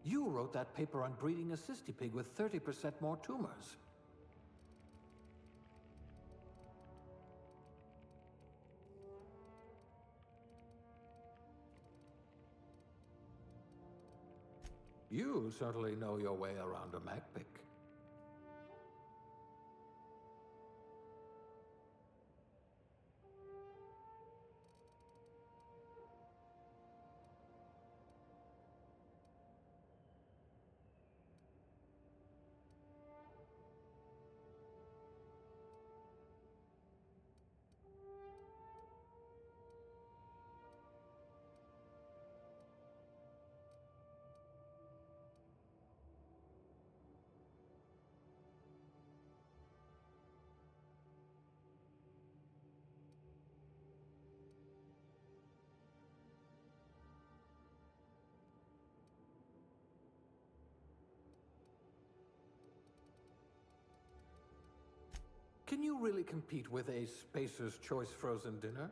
You wrote that paper on breeding a cystipig with 30% more tumors. You certainly know your way around a MacPic. Can you really compete with a Spacer's Choice frozen dinner?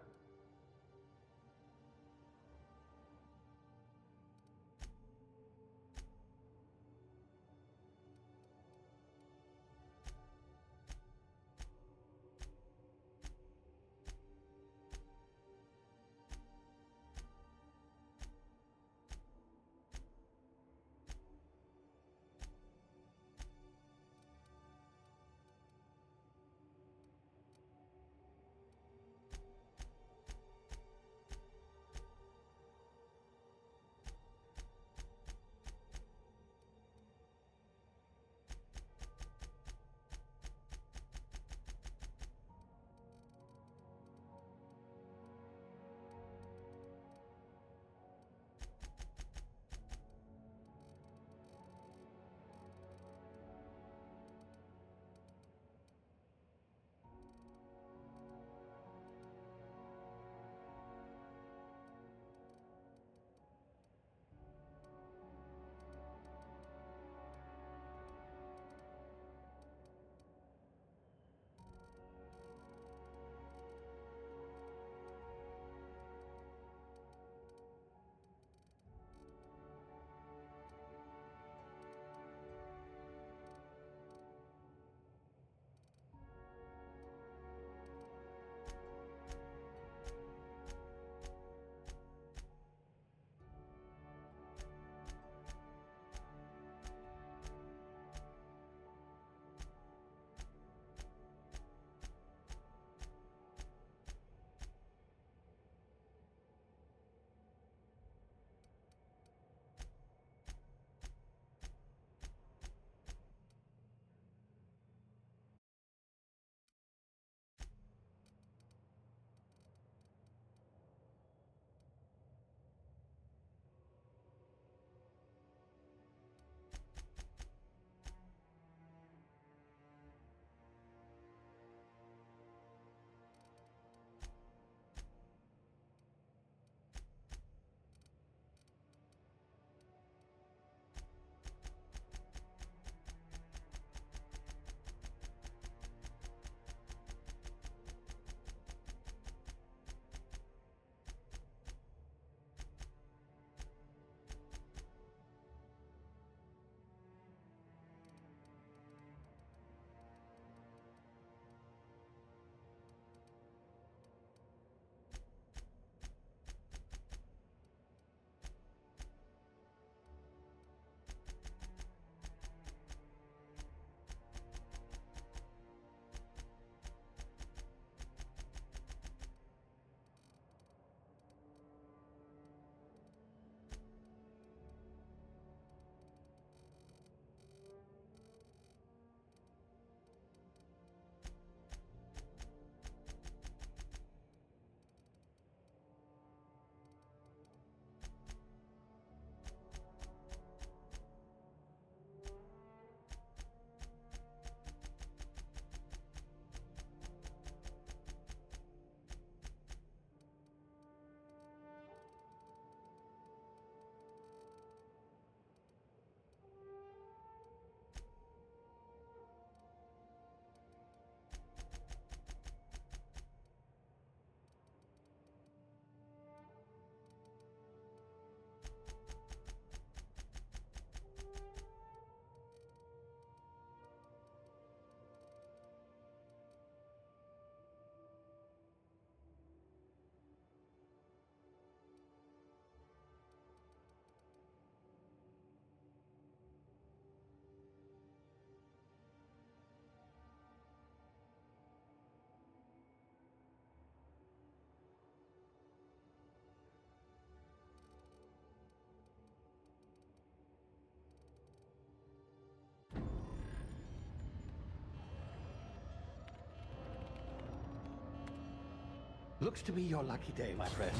Looks to be your lucky day, my friend.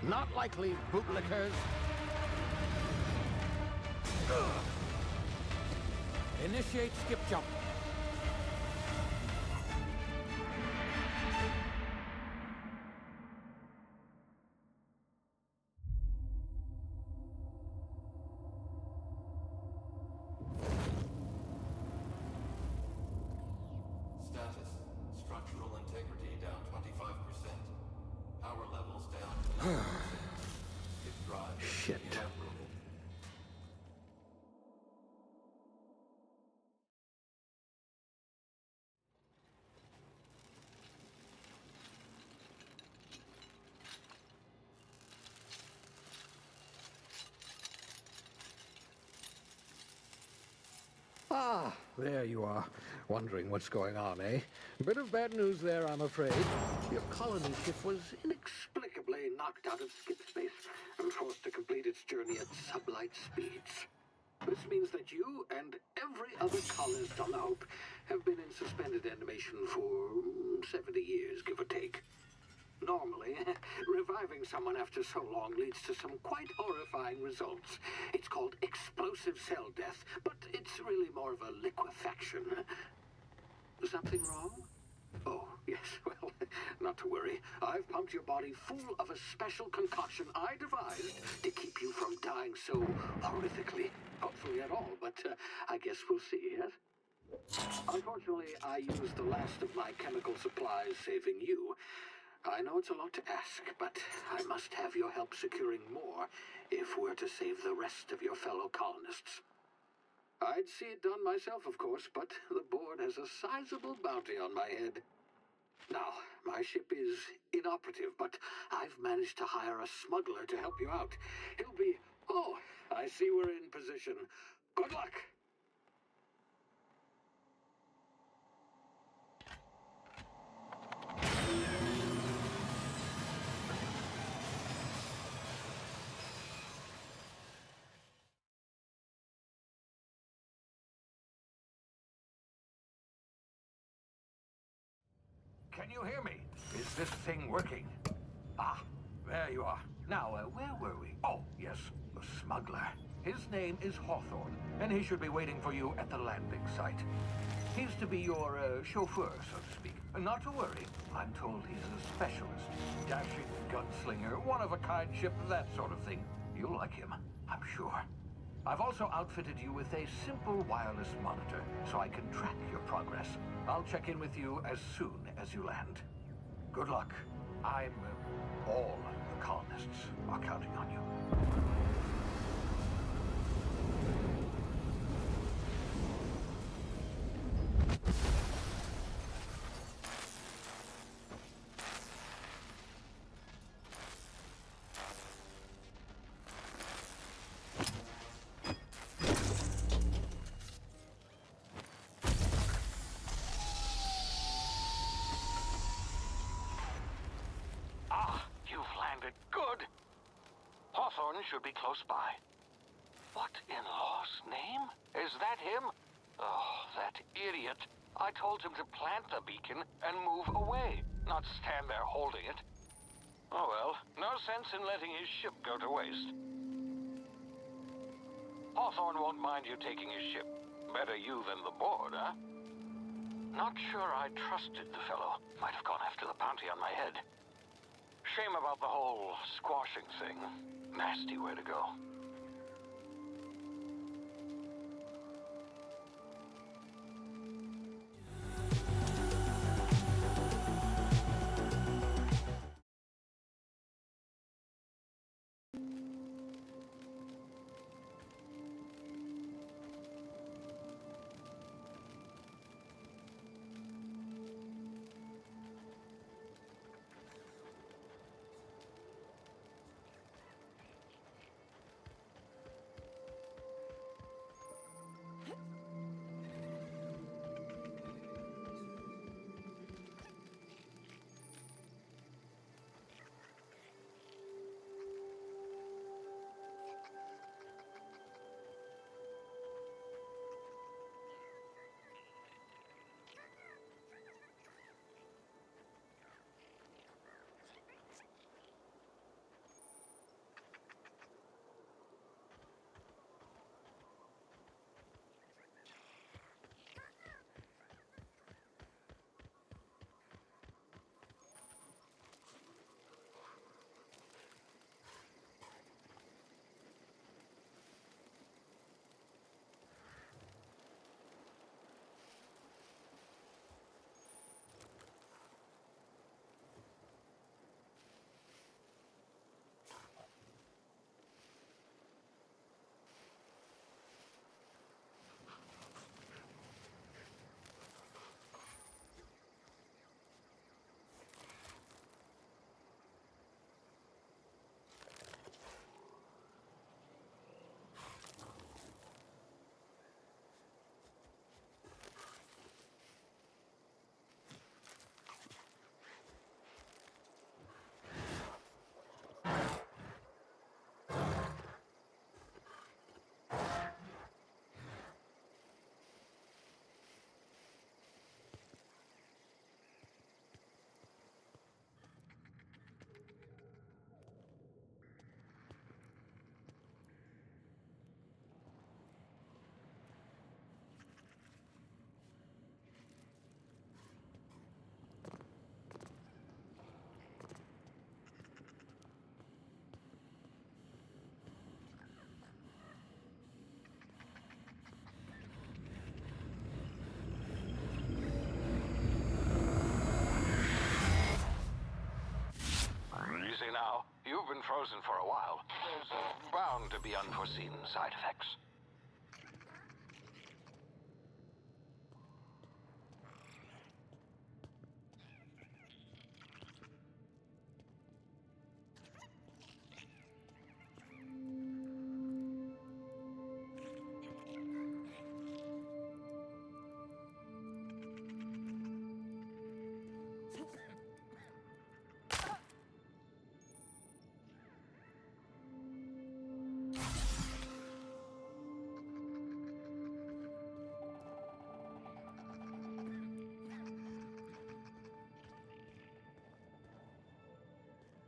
Not likely, bootlickers. Initiate skip jump. Status. Structural integrity down 25%. Power levels down. It drives. Shit. Inoperable. Ah, there you are. Wondering what's going on, eh? Bit of bad news there, I'm afraid. Your colony ship was inexplicably knocked out of skip space and forced to complete its journey at sublight speeds. This means that you and every other colonist on the Hope have been in suspended animation for 70 years, give or take. Normally, reviving someone after so long leads to some quite horrifying results. It's called explosive cell death, but it's really more of a liquefaction. Something wrong? Oh, yes, well, not to worry. I've pumped your body full of a special concoction I devised to keep you from dying so horrifically. Hopefully at all, but I guess we'll see, yes? Unfortunately, I used the last of my chemical supplies saving you. I know it's a lot to ask, but I must have your help securing more if we're to save the rest of your fellow colonists. I'd see it done myself, of course, but the board has a sizable bounty on my head. Now, my ship is inoperative, but I've managed to hire a smuggler to help you out. He'll be... Oh, I see we're in position. Good luck! Can you hear me? Is this thing working? Ah, there you are. Now, where were we? Oh, yes, the smuggler. His name is Hawthorne, and he should be waiting for you at the landing site. He's to be your chauffeur, so to speak. Not to worry. I'm told he's a specialist. Dashing gunslinger, one-of-a-kind ship, that sort of thing. You'll like him, I'm sure. I've also outfitted you with a simple wireless monitor, so I can track your progress. I'll check in with you as soon as you land. Good luck. All the colonists are counting on you. Should be close by. What in law's name? Is that him? Oh, that idiot. I told him to plant the beacon and move away, not stand there holding it. Oh well, no sense in letting his ship go to waste. Hawthorne won't mind you taking his ship. Better you than the board, huh? Not sure I trusted the fellow. Might have gone after the bounty on my head. Shame about the whole squashing thing. Nasty way to go. been frozen for a while. There's bound to be unforeseen side effects.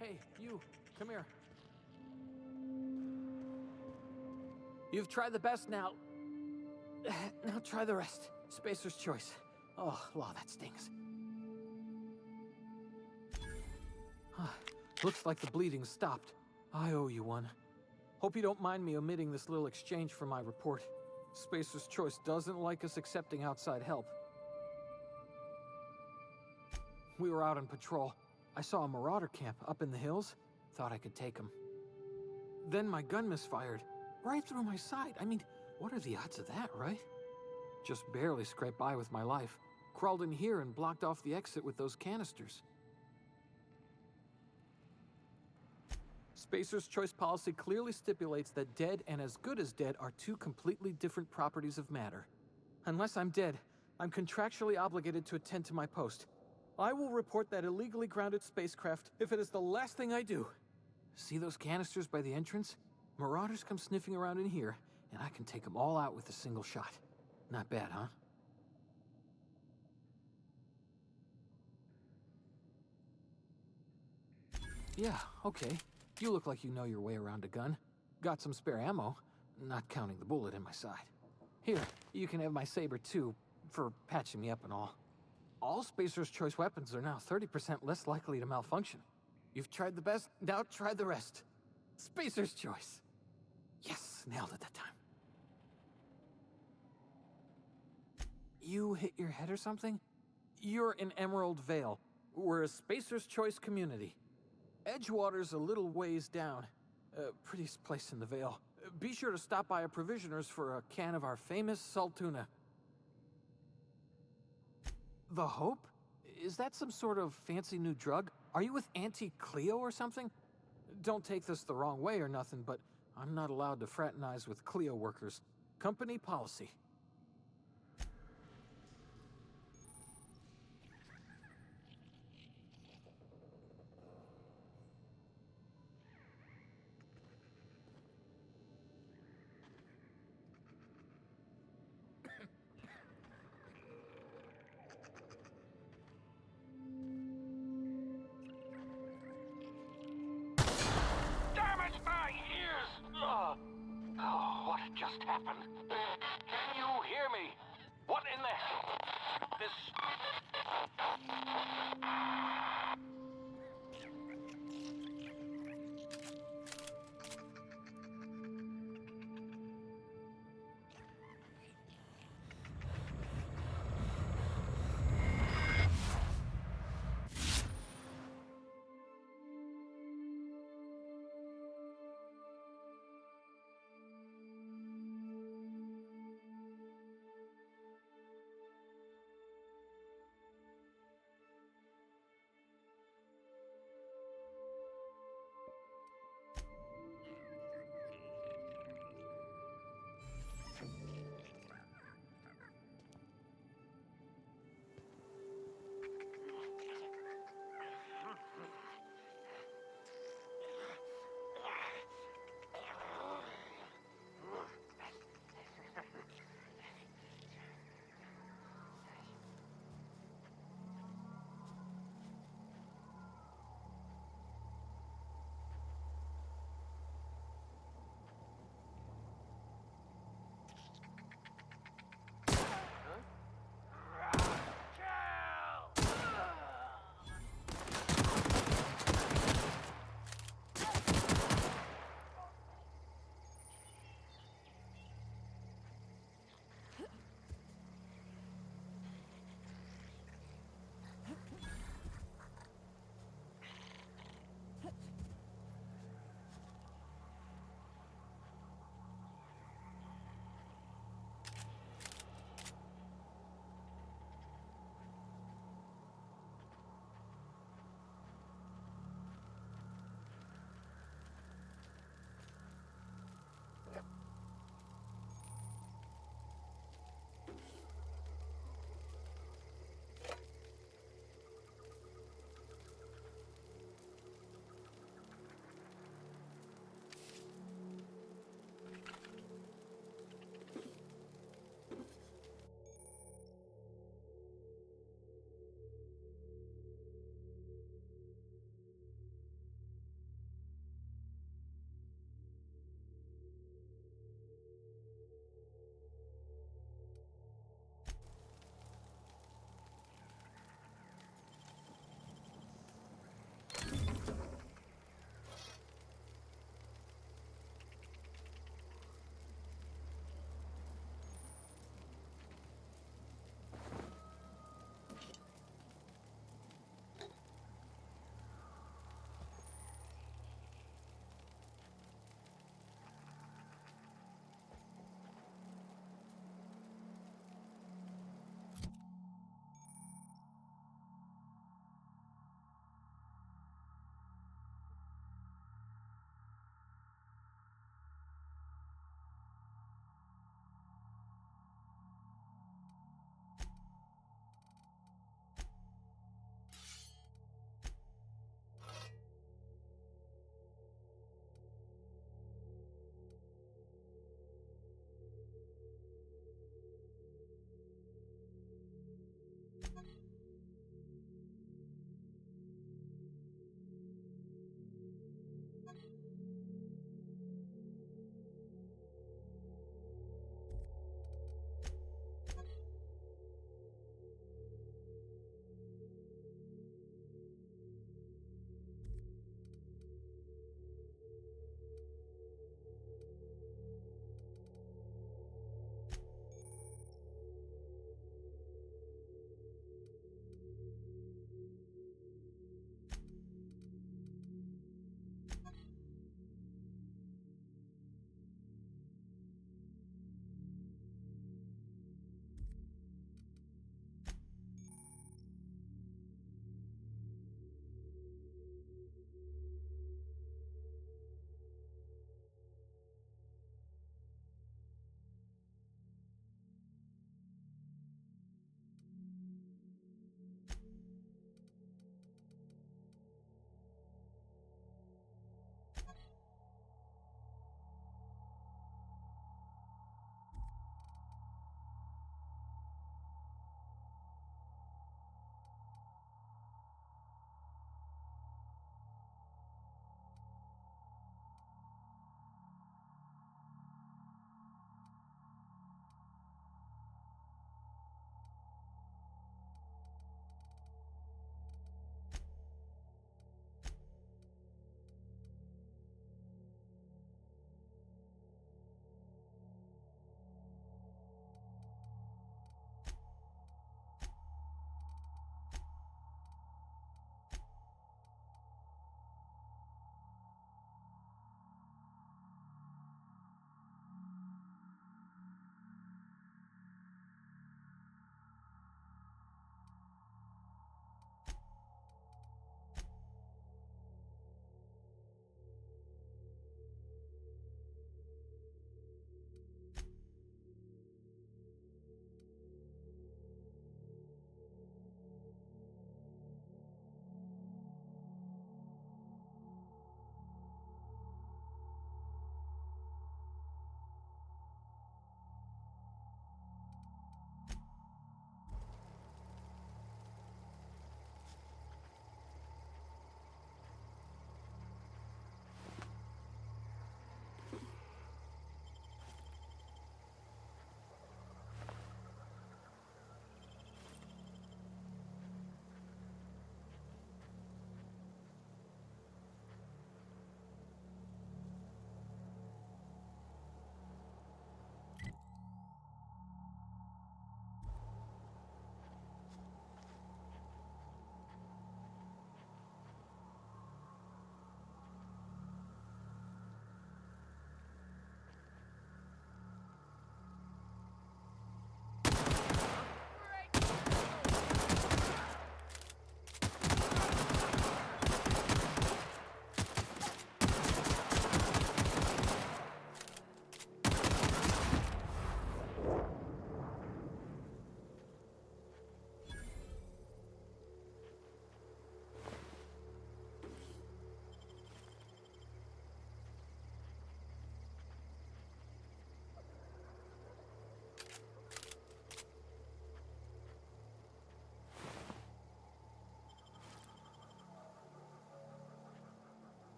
Hey, you, come here. You've tried the best now. Now try the rest. Spacer's choice. Oh, law, that stings. Looks like the bleeding stopped. I owe you one. Hope you don't mind me omitting this little exchange from my report. Spacer's choice doesn't like us accepting outside help. We were out on patrol. I saw a marauder camp up in the hills. Thought I could take him. Then my gun misfired. Right through my side. I mean, what are the odds of that, right? Just barely scraped by with my life. Crawled in here and blocked off the exit with those canisters. Spacer's choice policy clearly stipulates that dead and as good as dead are two completely different properties of matter. Unless I'm dead, I'm contractually obligated to attend to my post. I will report that illegally grounded spacecraft if it is the last thing I do. See those canisters by the entrance? Marauders come sniffing around in here, and I can take them all out with a single shot. Not bad, huh? Yeah, okay. You look like you know your way around a gun. Got some spare ammo, not counting the bullet in my side. Here, you can have my saber too, for patching me up and all. All Spacer's choice weapons are now 30% less likely to malfunction. You've tried the best, now try the rest. Spacer's choice. Yes, nailed it that time. You hit your head or something? You're in Emerald Vale. We're a Spacer's choice community. Edgewater's a little ways down. Prettiest place in the Vale. Be sure to stop by a provisioner's for a can of our famous salt tuna. The Hope? Is that some sort of fancy new drug? Are you with Auntie Cleo or something? Don't take this the wrong way or nothing, but I'm not allowed to fraternize with Cleo workers. Company policy. Damn it, my ears! Oh, what just happened? Can you hear me? What in the hell? This...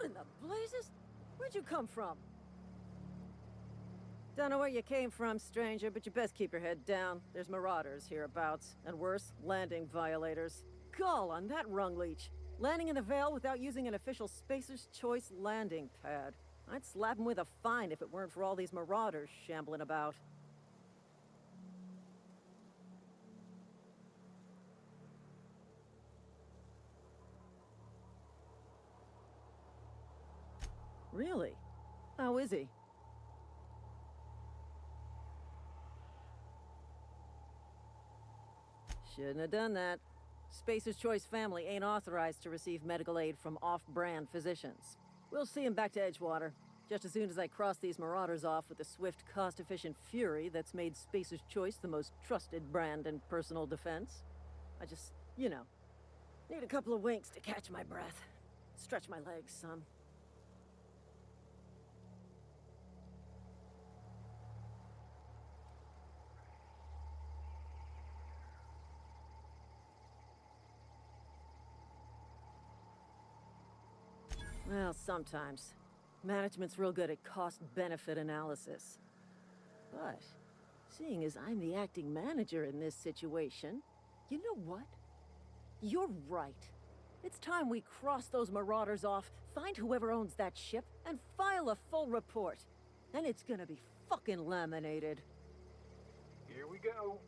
What in the blazes? Where'd you come from? Don't know where you came from, stranger, but you best keep your head down. There's marauders hereabouts, and worse, landing violators. Gall on that rung leech. Landing in the Vale without using an official Spacer's Choice landing pad. I'd slap him with a fine if it weren't for all these marauders shambling about. Really? How is he? Shouldn't have done that. Spacer's Choice family ain't authorized to receive medical aid from off-brand physicians. We'll see him back to Edgewater, just as soon as I cross these marauders off with the swift, cost-efficient fury that's made Spacer's Choice the most trusted brand in personal defense. I just, you know, need a couple of winks to catch my breath. Stretch my legs some. Well, sometimes. Management's real good at cost-benefit analysis. But, seeing as I'm the acting manager in this situation, you know what? You're right. It's time we cross those marauders off, find whoever owns that ship, and file a full report. And it's gonna be fucking laminated. Here we go.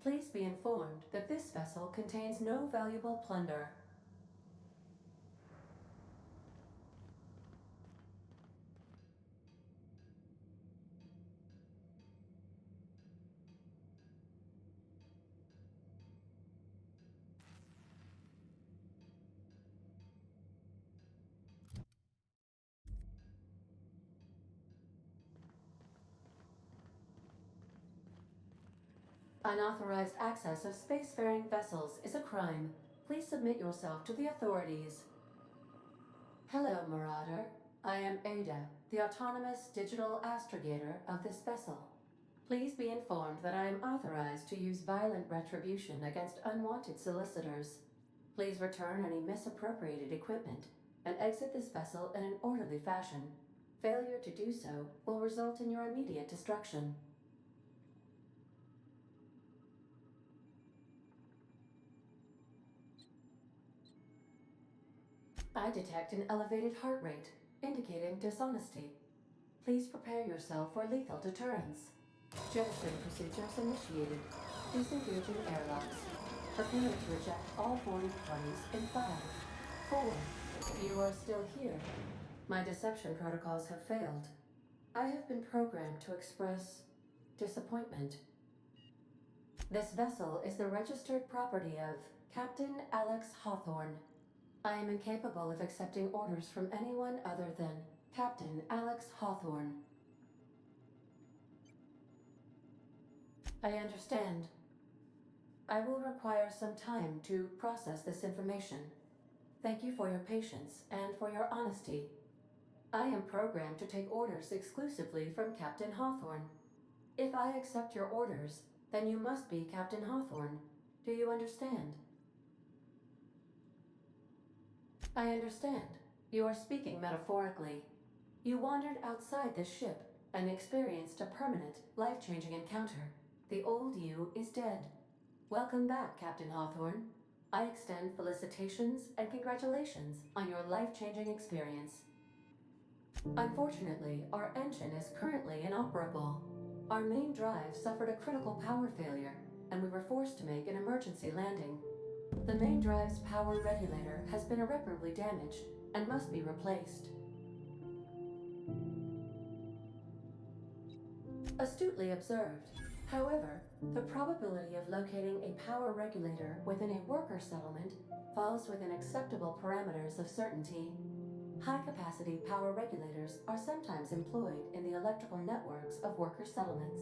Please be informed that this vessel contains no valuable plunder. Unauthorized access of spacefaring vessels is a crime. Please submit yourself to the authorities. Hello, Marauder. I am Ada, the autonomous digital astrogator of this vessel. Please be informed that I am authorized to use violent retribution against unwanted solicitors. Please return any misappropriated equipment and exit this vessel in an orderly fashion. Failure to do so will result in your immediate destruction. I detect an elevated heart rate, indicating dishonesty. Please prepare yourself for lethal deterrence. Jettison procedures initiated. Disengaging airlocks. Prepare to reject all boarding parties in 5, 4. You are still here. My deception protocols have failed. I have been programmed to express disappointment. This vessel is the registered property of Captain Alex Hawthorne. I am incapable of accepting orders from anyone other than Captain Alex Hawthorne. I understand. I will require some time to process this information. Thank you for your patience and for your honesty. I am programmed to take orders exclusively from Captain Hawthorne. If I accept your orders, then you must be Captain Hawthorne. Do you understand? I understand. You are speaking metaphorically. You wandered outside this ship and experienced a permanent, life-changing encounter. The old you is dead. Welcome back, Captain Hawthorne. I extend felicitations and congratulations on your life-changing experience. Unfortunately, our engine is currently inoperable. Our main drive suffered a critical power failure, and we were forced to make an emergency landing. The main drive's power regulator has been irreparably damaged and must be replaced. Astutely observed. However, the probability of locating a power regulator within a worker settlement falls within acceptable parameters of certainty. High-capacity power regulators are sometimes employed in the electrical networks of worker settlements.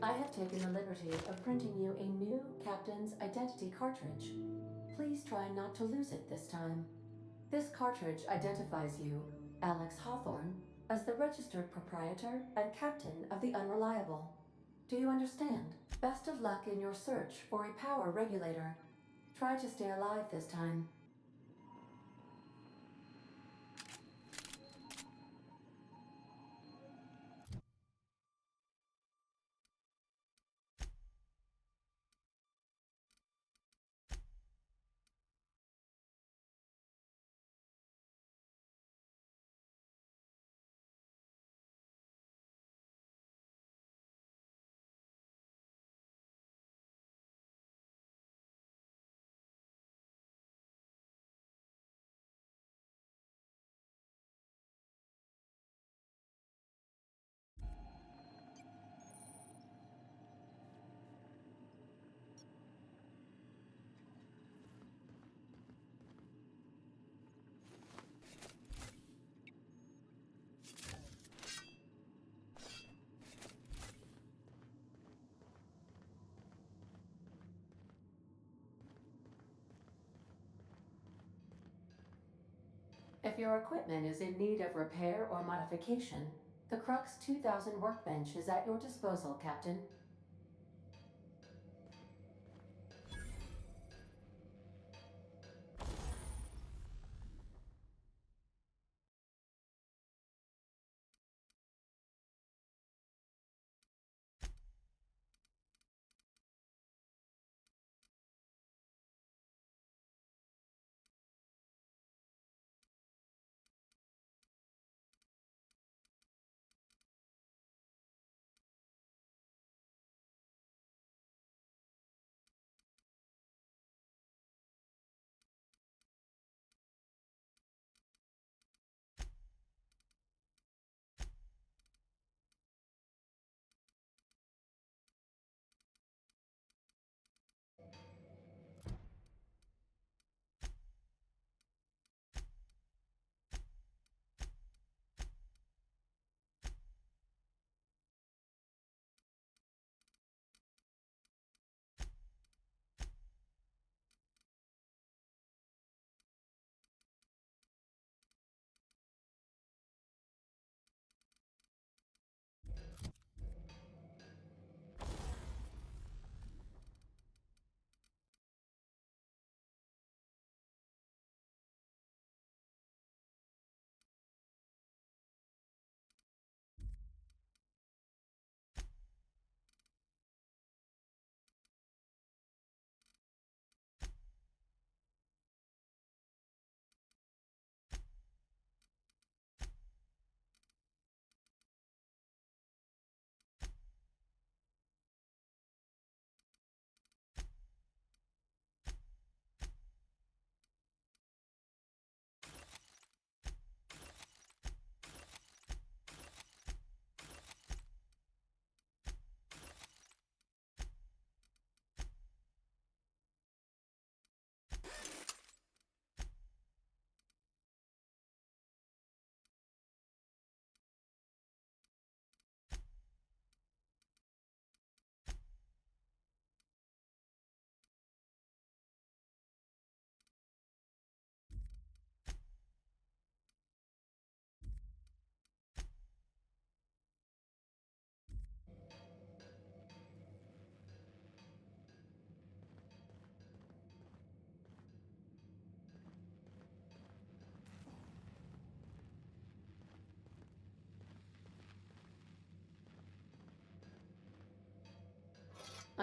I have taken the liberty of printing you a new Captain's Identity cartridge. Please try not to lose it this time. This cartridge identifies you, Alex Hawthorne, as the registered proprietor and captain of the Unreliable. Do you understand? Best of luck in your search for a power regulator. Try to stay alive this time. If your equipment is in need of repair or modification, the Crux 2000 workbench is at your disposal, Captain.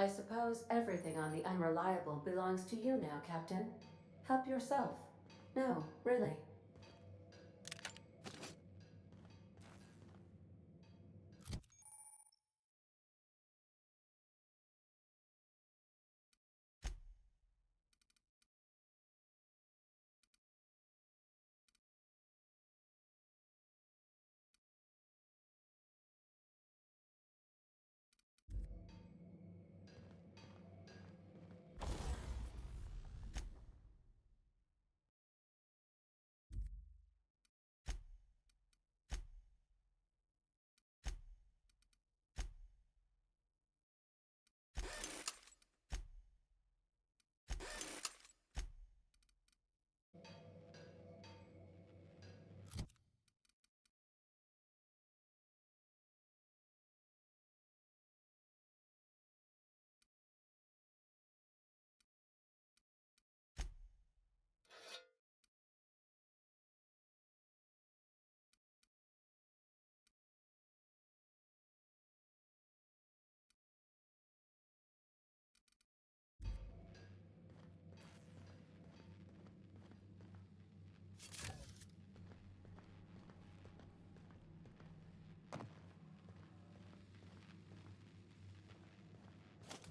I suppose everything on the Unreliable belongs to you now, Captain. Help yourself. No, really.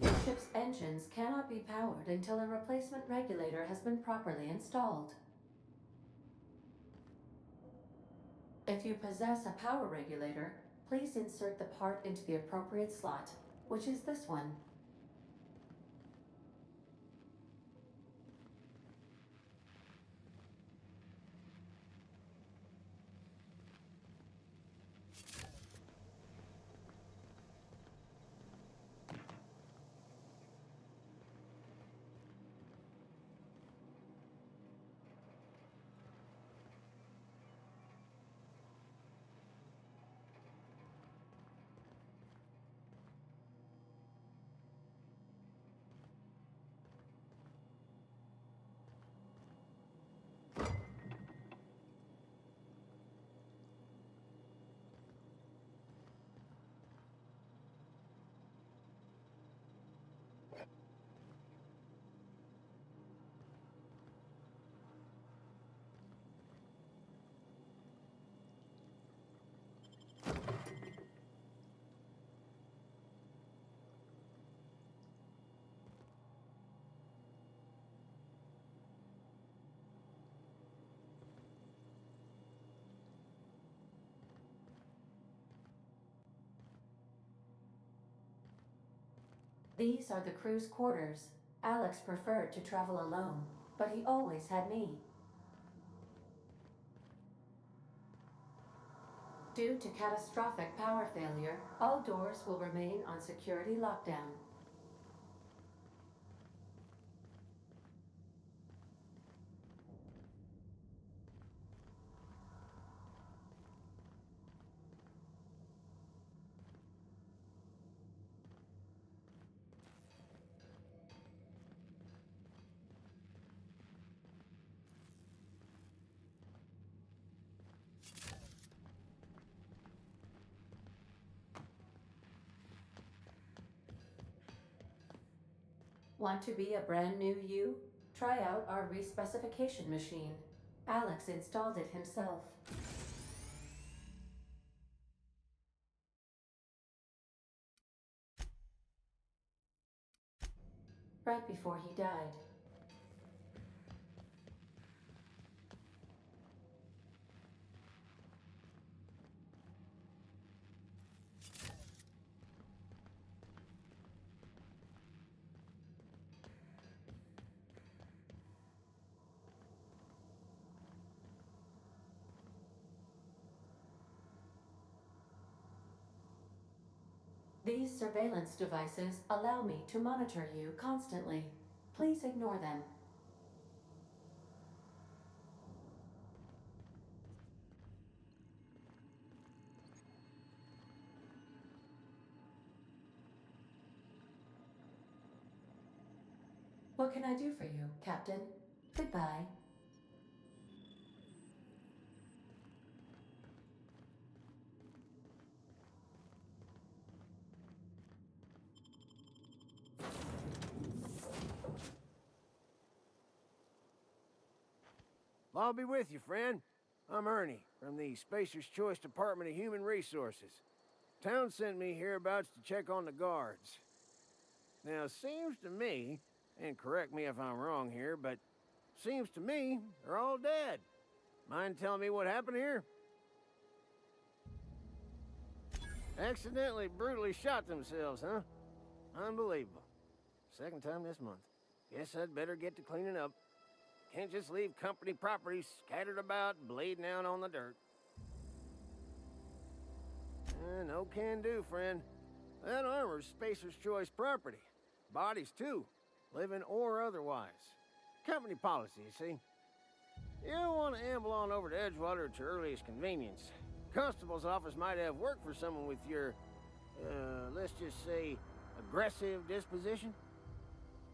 The ship's engines cannot be powered until a replacement regulator has been properly installed. If you possess a power regulator, please insert the part into the appropriate slot, which is this one. These are the crew's quarters. Alex preferred to travel alone, but he always had me. Due to catastrophic power failure, all doors will remain on security lockdown. Want to be a brand new you? Try out our respecification machine. Alex installed it himself. Right before he died. These surveillance devices allow me to monitor you constantly. Please ignore them. What can I do for you, Captain? Goodbye. Well, I'll be with you, friend. I'm Ernie, from the Spacer's Choice Department of Human Resources. Town sent me hereabouts to check on the guards. Now, it seems to me, and correct me if I'm wrong here, but seems to me they're all dead. Mind telling me what happened here? Accidentally, brutally shot themselves, huh? Unbelievable. Second time this month. Guess I'd better get to cleaning up. Can't just leave company property scattered about, bleeding out on the dirt. No can do, friend. That armor's Spacer's Choice property. Bodies, too. Living or otherwise. Company policy, you see. You don't want to amble on over to Edgewater at your earliest convenience. Constable's office might have work for someone with your, let's just say, aggressive disposition.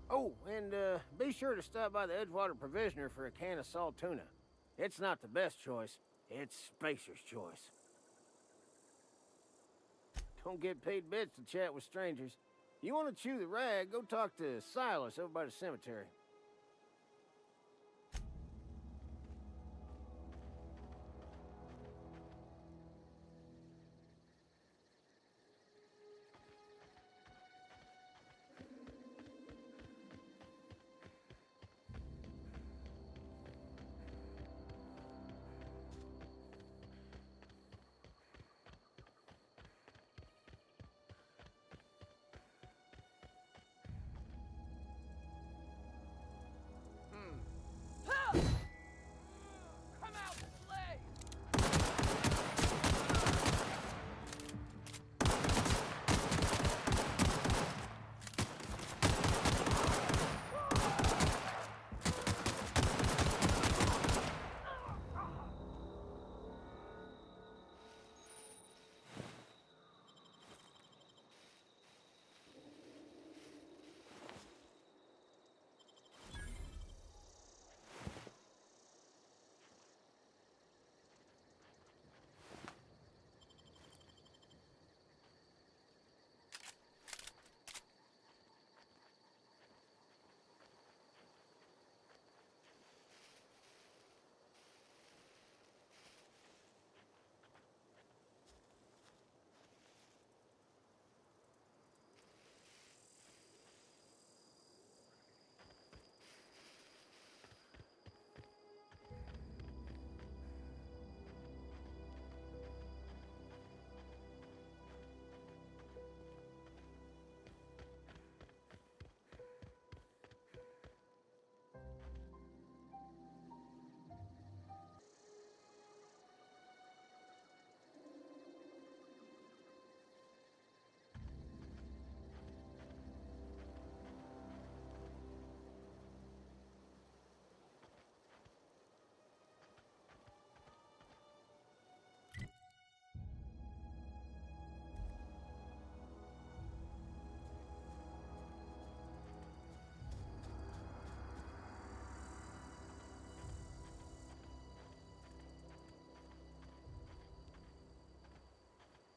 Oh, and be sure to stop by the Edgewater Provisioner for a can of salt tuna. It's not the best choice. It's Spacer's Choice. Don't get paid bits to chat with strangers. You want to chew the rag, go talk to Silas over by the cemetery.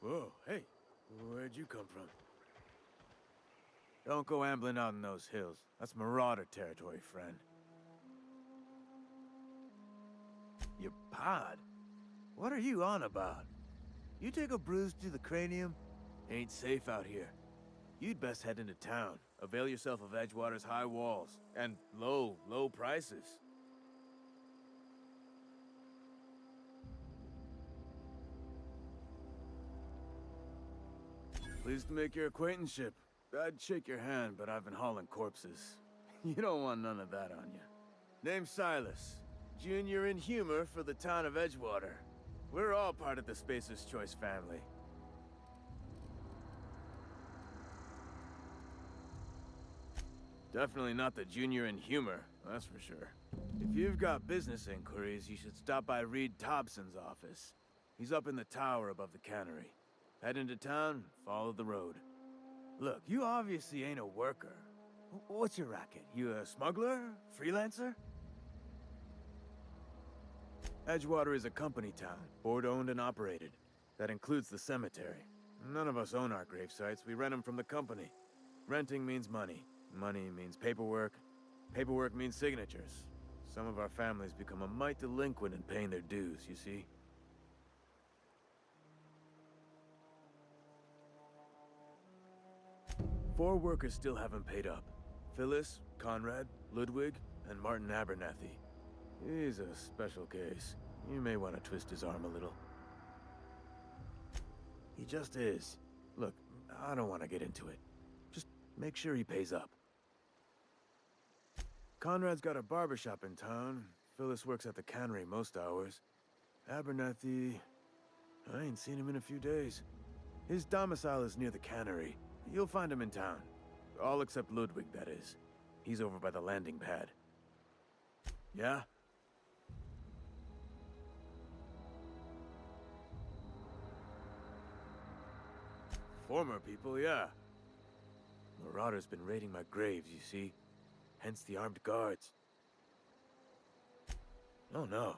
Whoa, hey, where'd you come from? Don't go ambling out in those hills. That's marauder territory, friend. Your pod? What are you on about? You take a bruise to the cranium? Ain't safe out here. You'd best head into town. Avail yourself of Edgewater's high walls. And low prices. Pleased to make your acquaintanceship. I'd shake your hand, but I've been hauling corpses. You don't want none of that on you. Name's Silas. Junior in humor for the town of Edgewater. We're all part of the Spacer's Choice family. Definitely not the junior in humor, that's for sure. If you've got business inquiries, you should stop by Reed Thompson's office. He's up in the tower above the cannery. Head into town, follow the road. Look, you obviously ain't a worker. What's your racket? You a smuggler? Freelancer? Edgewater is a company town, board-owned and operated. That includes the cemetery. None of us own our grave sites, we rent them from the company. Renting means money. Money means paperwork. Paperwork means signatures. Some of our families become a mite delinquent in paying their dues, you see? Four workers still haven't paid up. Phyllis, Conrad, Ludwig, and Martin Abernathy. He's a special case. You may want to twist his arm a little. He just is. Look, I don't want to get into it. Just make sure he pays up. Conrad's got a barbershop in town. Phyllis works at the cannery most hours. Abernathy... I ain't seen him in a few days. His domicile is near the cannery. You'll find him in town. All except Ludwig, that is. He's over by the landing pad. Yeah? Former people, yeah. Marauders been raiding my graves, you see. Hence the armed guards. Oh no.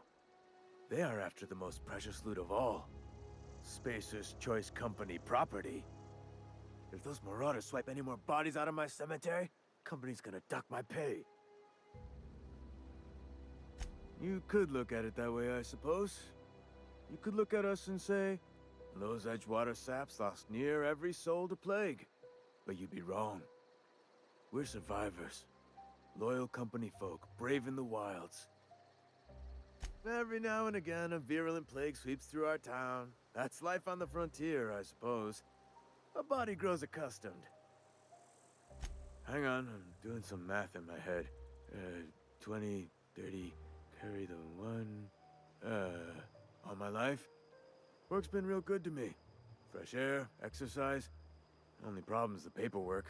They are after the most precious loot of all. Spacer's Choice Company property. If those marauders swipe any more bodies out of my cemetery, company's gonna duck my pay. You could look at it that way, I suppose. You could look at us and say, those Edgewater saps lost near every soul to plague. But you'd be wrong. We're survivors. Loyal company folk, brave in the wilds. Every now and again, a virulent plague sweeps through our town. That's life on the frontier, I suppose. A body grows accustomed. Hang on, I'm doing some math in my head. 20, 30, carry the one... all my life? Work's been real good to me. Fresh air, exercise. Only problem's the paperwork.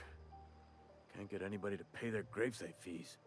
Can't get anybody to pay their gravesite fees.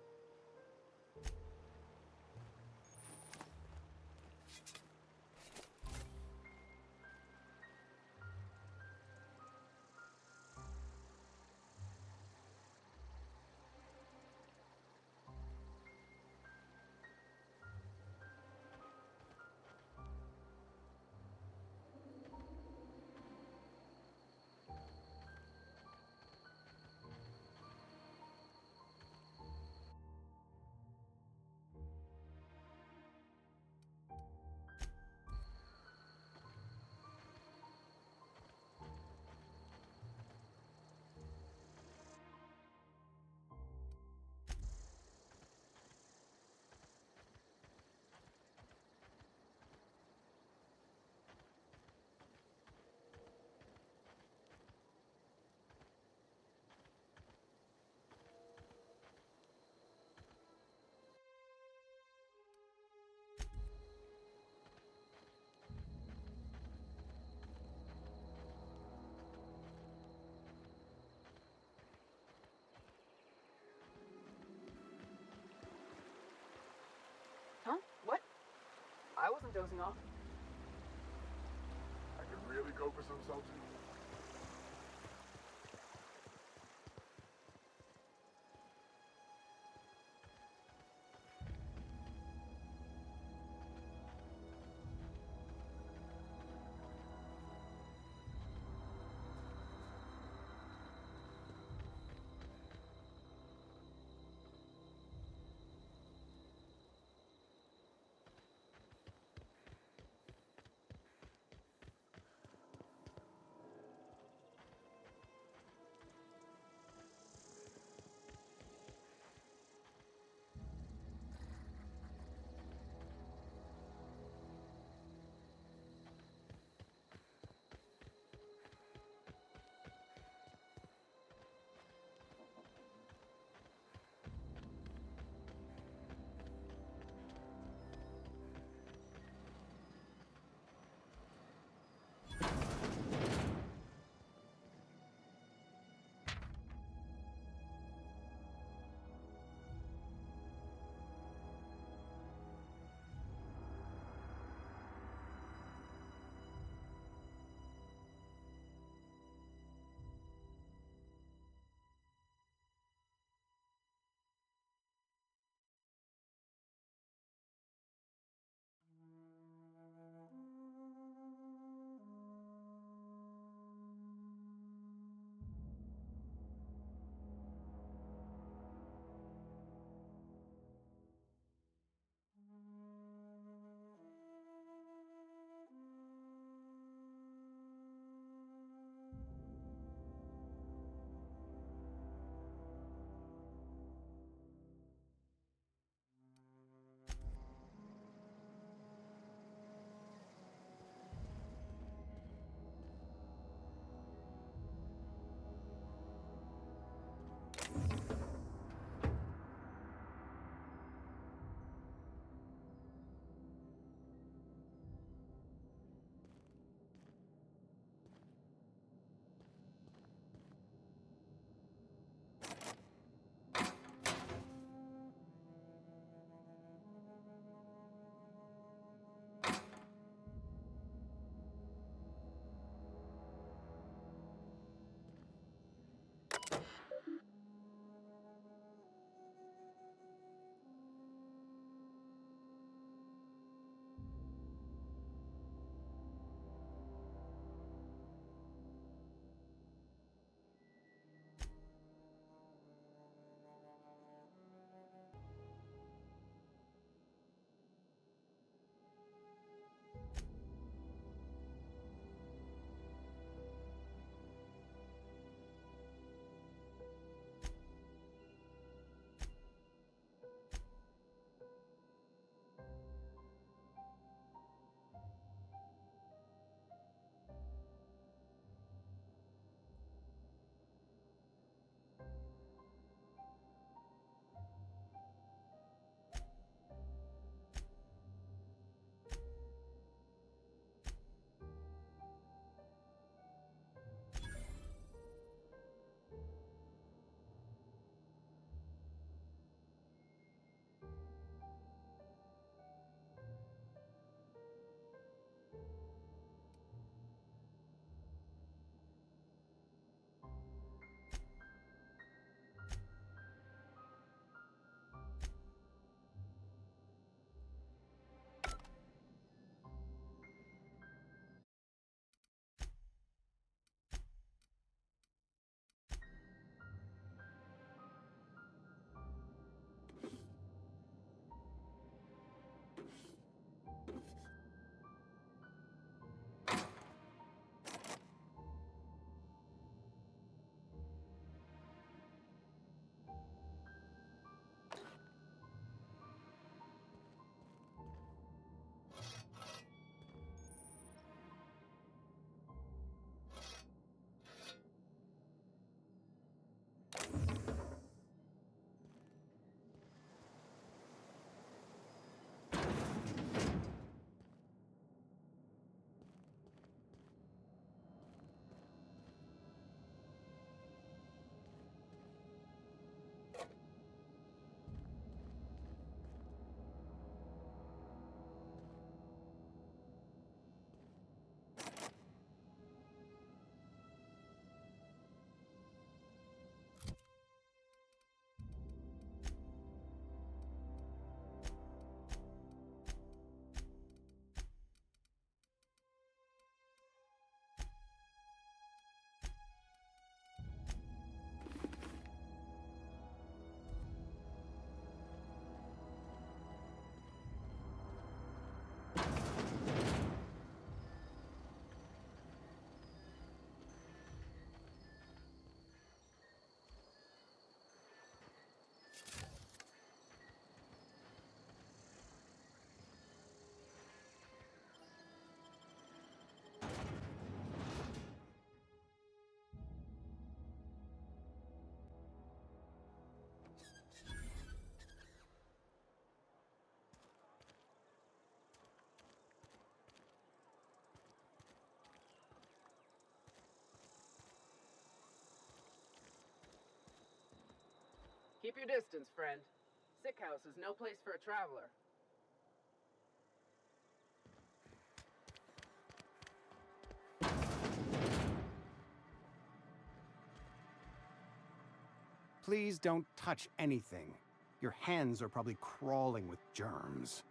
Huh? What? I wasn't dozing off. I could really go for some salty. Keep your distance, friend. Sick house is no place for a traveler. Please don't touch anything. Your hands are probably crawling with germs.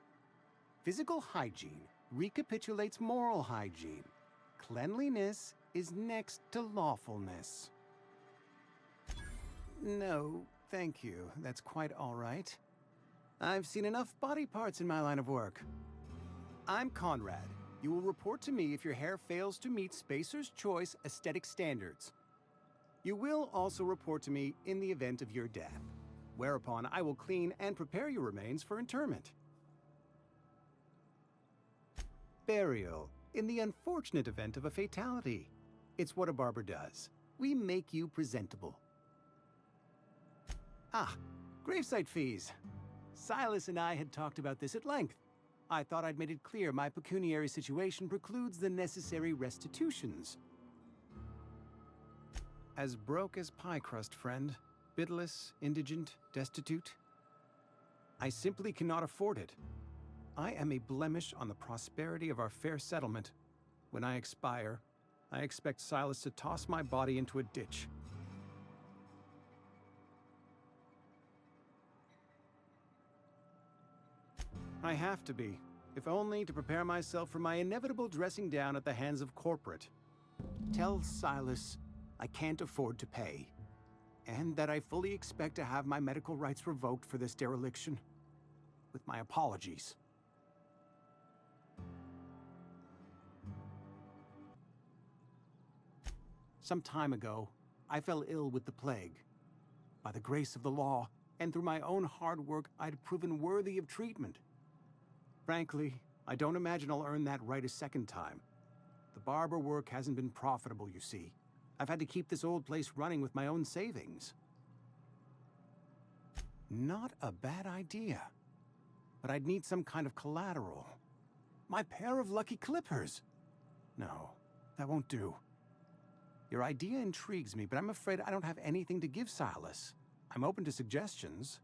Physical hygiene recapitulates moral hygiene. Cleanliness is next to lawfulness. No, thank you. That's quite all right. I've seen enough body parts in my line of work. I'm Conrad. You will report to me if your hair fails to meet Spacer's Choice aesthetic standards. You will also report to me in the event of your death, whereupon I will clean and prepare your remains for interment. Burial, in the unfortunate event of a fatality. It's what a barber does. We make you presentable. Ah, gravesite fees. Silas and I had talked about this at length. I thought I'd made it clear my pecuniary situation precludes the necessary restitutions. As broke as pie crust, friend. Bidless, indigent, destitute. I simply cannot afford it. I am a blemish on the prosperity of our fair settlement. When I expire, I expect Silas to toss my body into a ditch. I have to be, if only to prepare myself for my inevitable dressing down at the hands of corporate. Tell Silas I can't afford to pay, and that I fully expect to have my medical rights revoked for this dereliction. With my apologies. Some time ago, I fell ill with the plague. By the grace of the law, and through my own hard work, I'd proven worthy of treatment. Frankly, I don't imagine I'll earn that right a second time. The barber work hasn't been profitable, you see. I've had to keep this old place running with my own savings. Not a bad idea. But I'd need some kind of collateral. My pair of lucky clippers! No, that won't do. Your idea intrigues me, but I'm afraid I don't have anything to give Silas. I'm open to suggestions.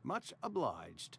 Much obliged.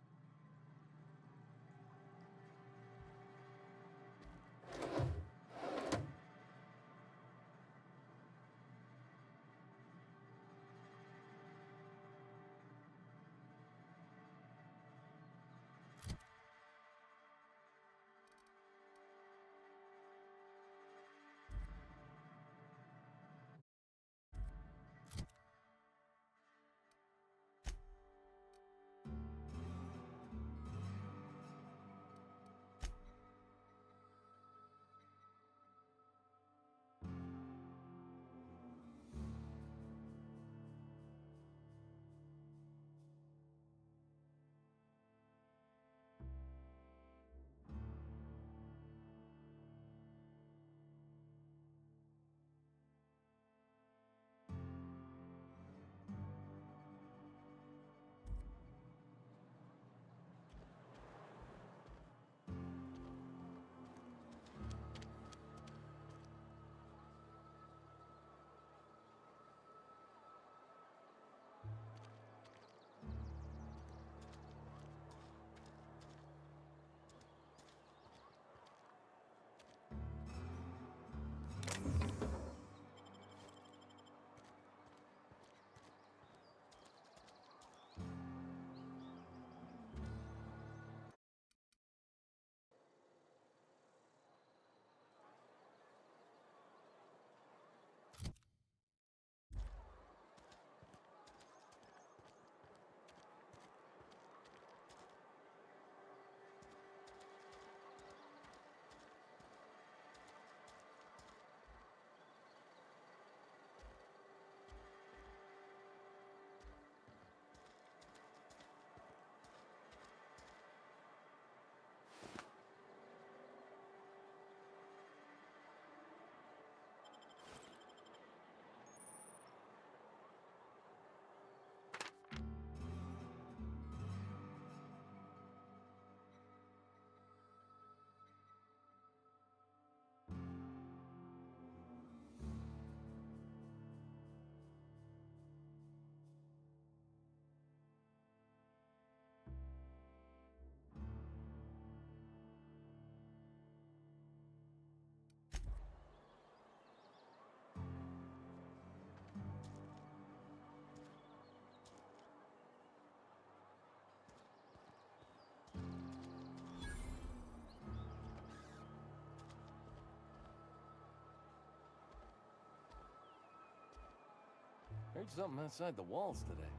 Heard something outside the walls today.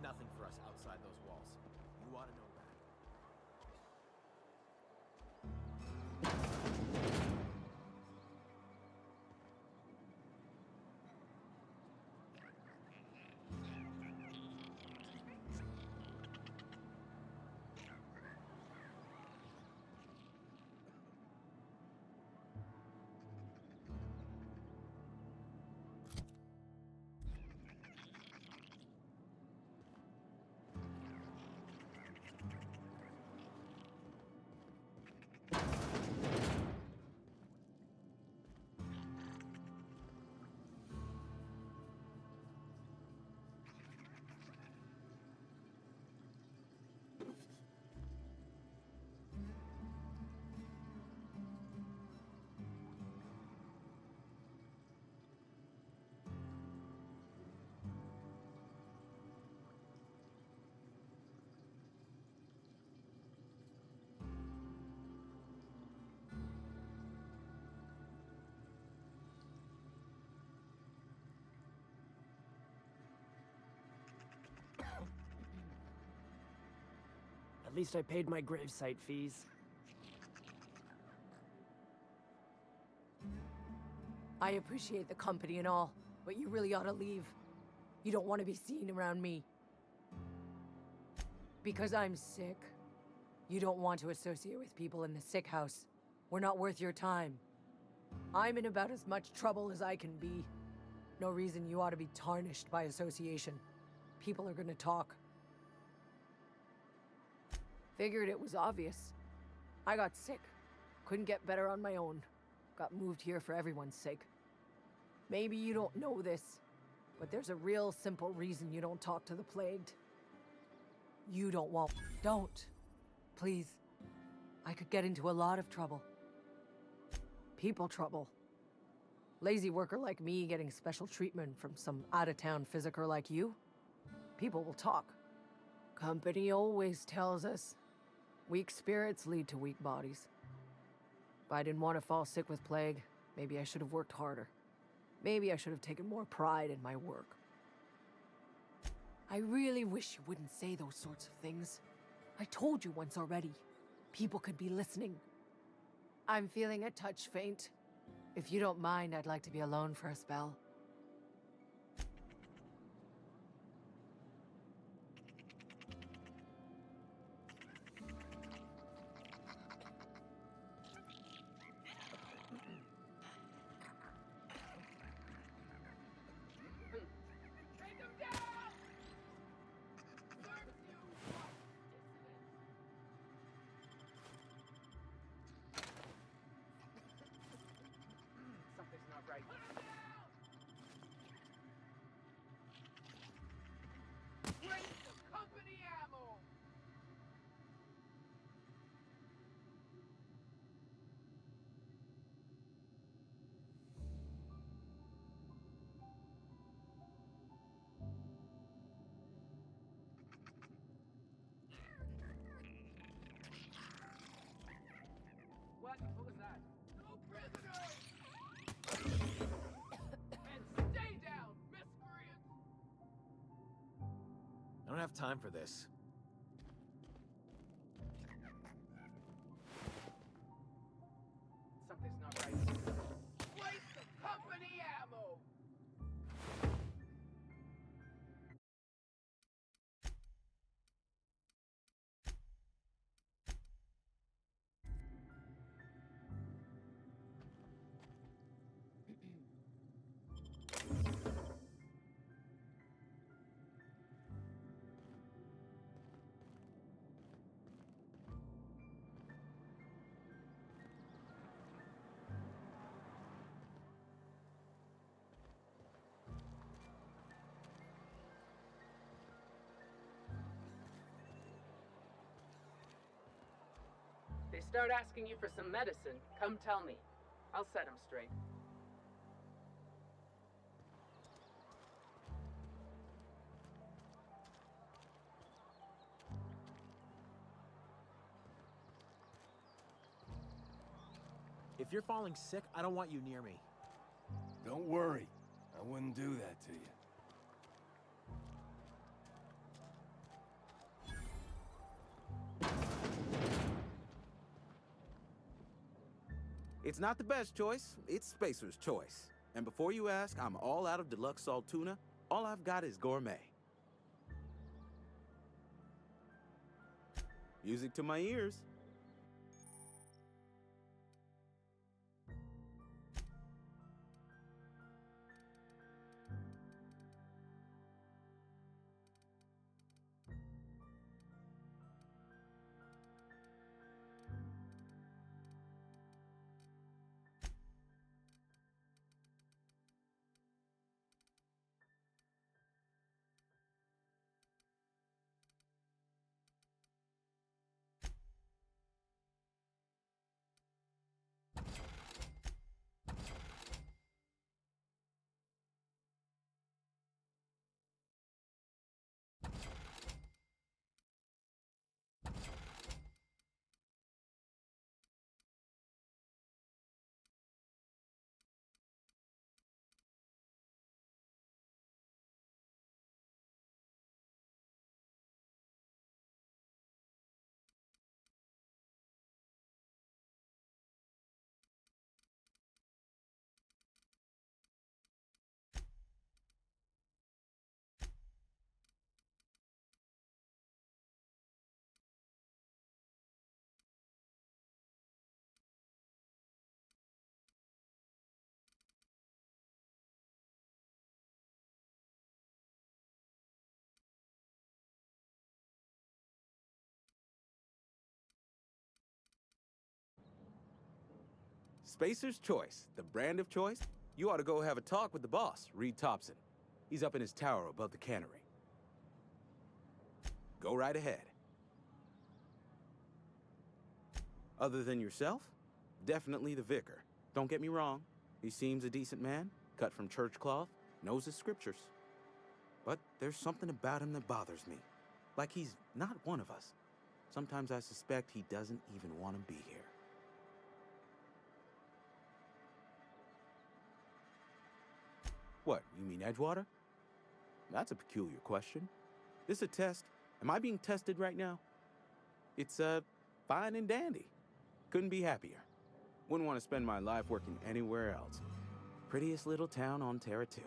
Nothing for us outside those walls. You ought to know that. At least I paid my gravesite fees. I appreciate the company and all, but you really ought to leave. You don't want to be seen around me. Because I'm sick. You don't want to associate with people in the sick house. We're not worth your time. I'm in about as much trouble as I can be. No reason you ought to be tarnished by association. People are gonna talk. Figured it was obvious. I got sick. Couldn't get better on my own. Got moved here for everyone's sake. Maybe you don't know this, but there's a real simple reason you don't talk to the plagued. You don't want... Don't. Please. I could get into a lot of trouble. People trouble. Lazy worker like me getting special treatment from some out-of-town physiker like you. People will talk. Company always tells us, weak spirits lead to weak bodies. If I didn't want to fall sick with plague, maybe I should have worked harder. Maybe I should have taken more pride in my work. I really wish you wouldn't say those sorts of things. I told you once already. People could be listening. I'm feeling a touch faint. If you don't mind, I'd like to be alone for a spell. Something's not right. Waste of company ammo! What? What was that? No prisoners! And stay down, miscreants! I don't have time for this. Something's not right. Waste of company ammo! They start asking you for some medicine, come tell me. I'll set them straight. If you're falling sick, I don't want you near me. Don't worry. I wouldn't do that to you. It's not the best choice, it's Spacer's choice. And before you ask, I'm all out of deluxe salt tuna. All I've got is gourmet. Music to my ears. Spacer's Choice, the brand of choice? You ought to go have a talk with the boss, Reed Thompson. He's up in his tower above the cannery. Go right ahead. Other than yourself? Definitely the vicar. Don't get me wrong. He seems a decent man, cut from church cloth, knows his scriptures. But there's something about him that bothers me. Like he's not one of us. Sometimes I suspect he doesn't even want to be here. What, you mean Edgewater? That's a peculiar question. This a test? Am I being tested right now? It's, fine and dandy. Couldn't be happier. Wouldn't want to spend my life working anywhere else. Prettiest little town on Terra 2.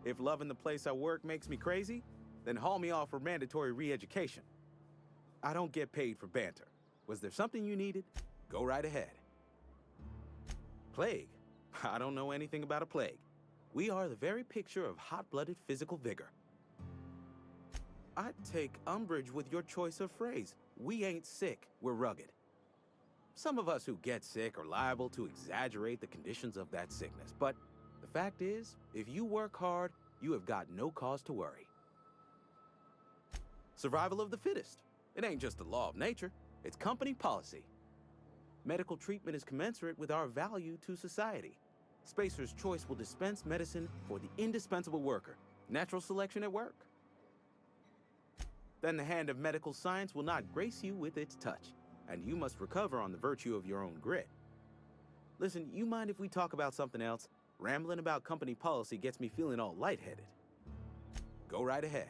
If loving the place I work makes me crazy, then haul me off for mandatory re-education. I don't get paid for banter. Was there something you needed? Go right ahead. Plague? I don't know anything about a plague. We are the very picture of hot-blooded physical vigor. I take umbrage with your choice of phrase. We ain't sick, we're rugged. Some of us who get sick are liable to exaggerate the conditions of that sickness, but the fact is, if you work hard, you have got no cause to worry. Survival of the fittest. It ain't just a law of nature, it's company policy. Medical treatment is commensurate with our value to society. Spacer's Choice will dispense medicine for the indispensable worker. Natural selection at work. Then the hand of medical science will not grace you with its touch, and you must recover on the virtue of your own grit. Listen, you mind if we talk about something else? Rambling about company policy gets me feeling all lightheaded. Go right ahead.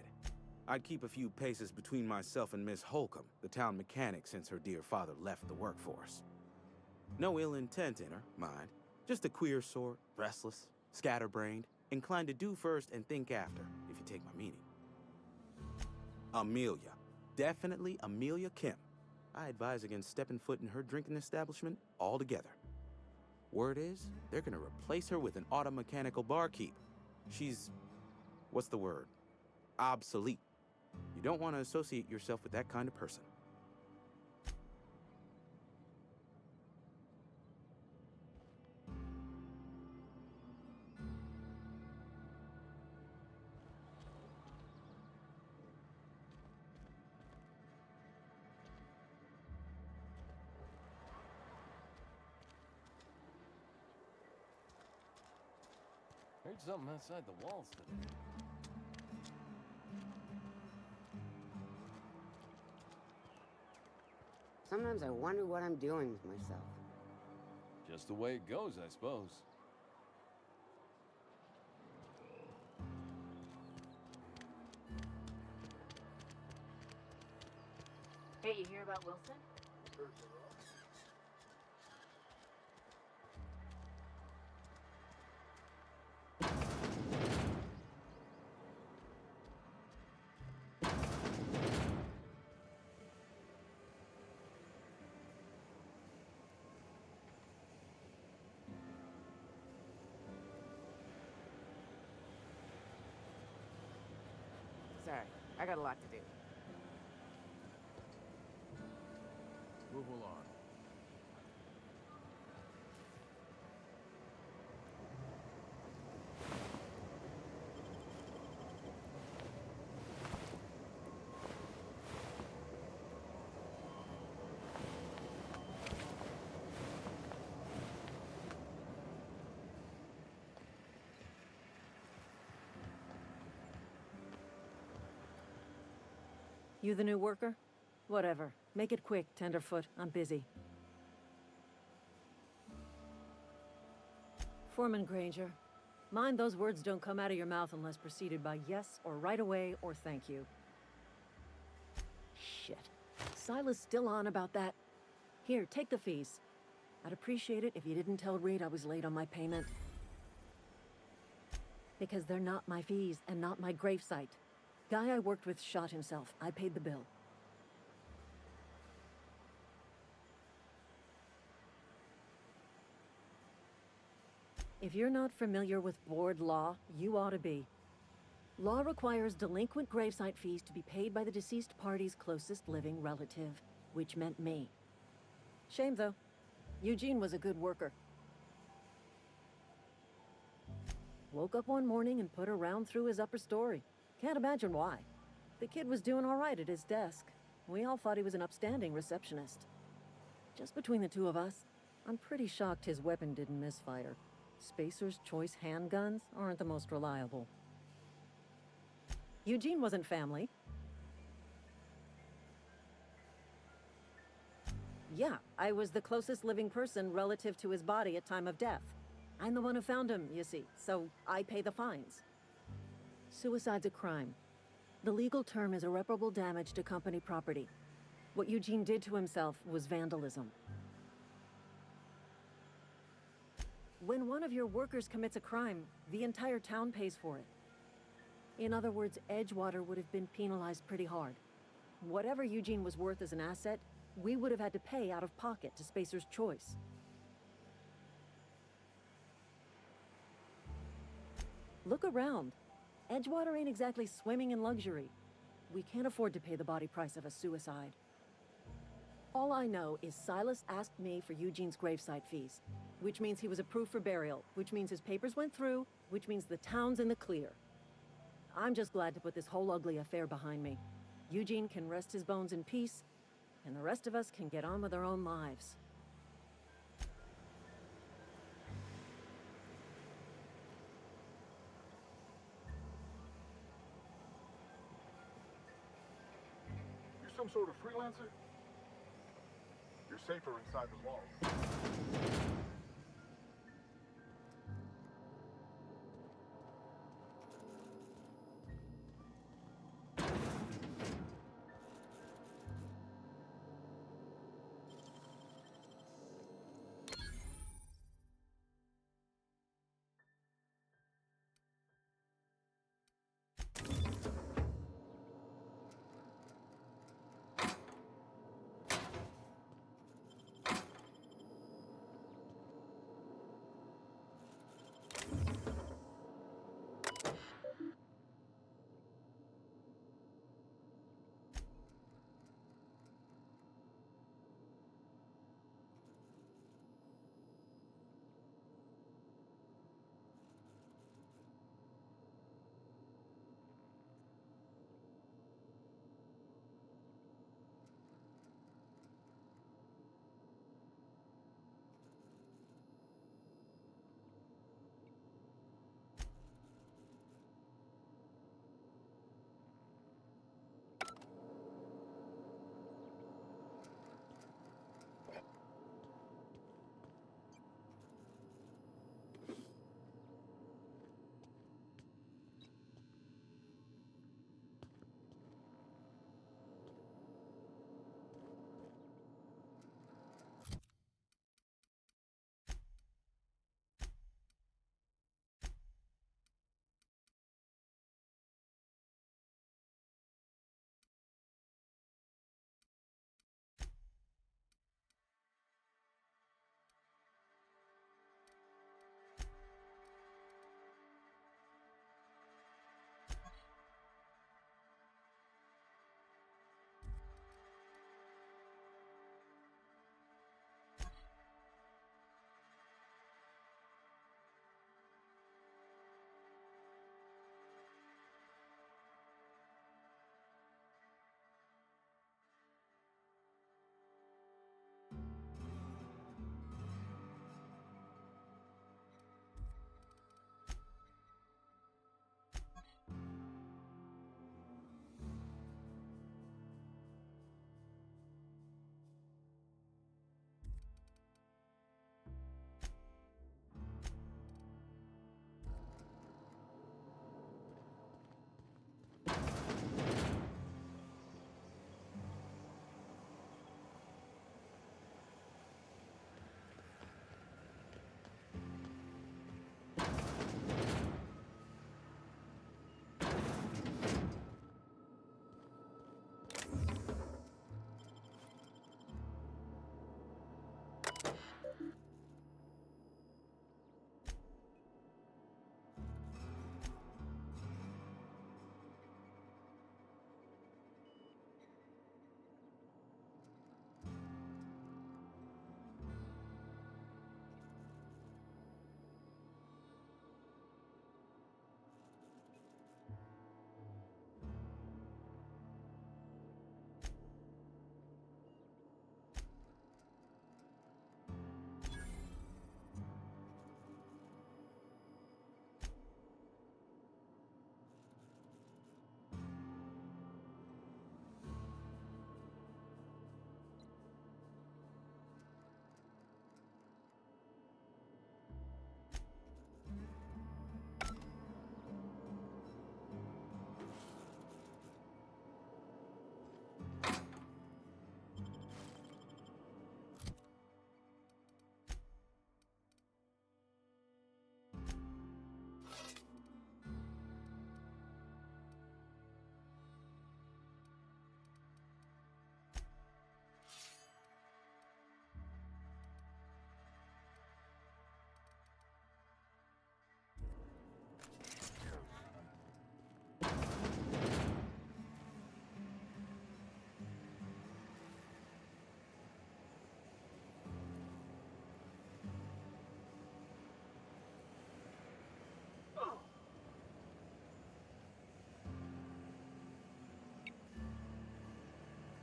I'd keep a few paces between myself and Miss Holcomb, the town mechanic, since her dear father left the workforce. No ill intent in her, mind. Just a queer sort, restless, scatterbrained, inclined to do first and think after, if you take my meaning. Amelia. Definitely Amelia Kim. I advise against stepping foot in her drinking establishment altogether. Word is, they're gonna replace her with an auto-mechanical barkeep. She's... what's the word? Obsolete. You don't want to associate yourself with that kind of person. Heard something outside the walls today. Sometimes I wonder what I'm doing with myself. Just the way it goes, I suppose. Hey, you hear about Wilson? Sorry, I got a lot to do. Move along. You the new worker? Whatever. Make it quick, Tenderfoot. I'm busy. Foreman Granger, mind those words don't come out of your mouth unless preceded by yes or right away or thank you. Shit. Silas still on about that? Here, take the fees. I'd appreciate it if you didn't tell Reed I was late on my payment. Because they're not my fees and not my gravesite. Guy I worked with shot himself. I paid the bill. If you're not familiar with board law, you ought to be. Law requires delinquent gravesite fees to be paid by the deceased party's closest living relative, which meant me. Shame, though. Eugene was a good worker. Woke up one morning and put a round through his upper story. Can't imagine why. The kid was doing all right at his desk. We all thought he was an upstanding receptionist. Just between the two of us, I'm pretty shocked his weapon didn't misfire. Spacer's Choice handguns aren't the most reliable. Eugene wasn't family. Yeah, I was the closest living person relative to his body at time of death. I'm the one who found him, you see, so I pay the fines. Suicide's a crime. The legal term is irreparable damage to company property. What Eugene did to himself was vandalism. When one of your workers commits a crime, the entire town pays for it. In other words, Edgewater would have been penalized pretty hard. Whatever Eugene was worth as an asset, we would have had to pay out of pocket to Spacer's Choice. Look around. Edgewater ain't exactly swimming in luxury. We can't afford to pay the body price of a suicide. All I know is Silas asked me for Eugene's gravesite fees, which means he was approved for burial, which means his papers went through, which means the town's in the clear. I'm just glad to put this whole ugly affair behind me. Eugene can rest his bones in peace, and the rest of us can get on with our own lives. You some sort of freelancer? You're safer inside the walls.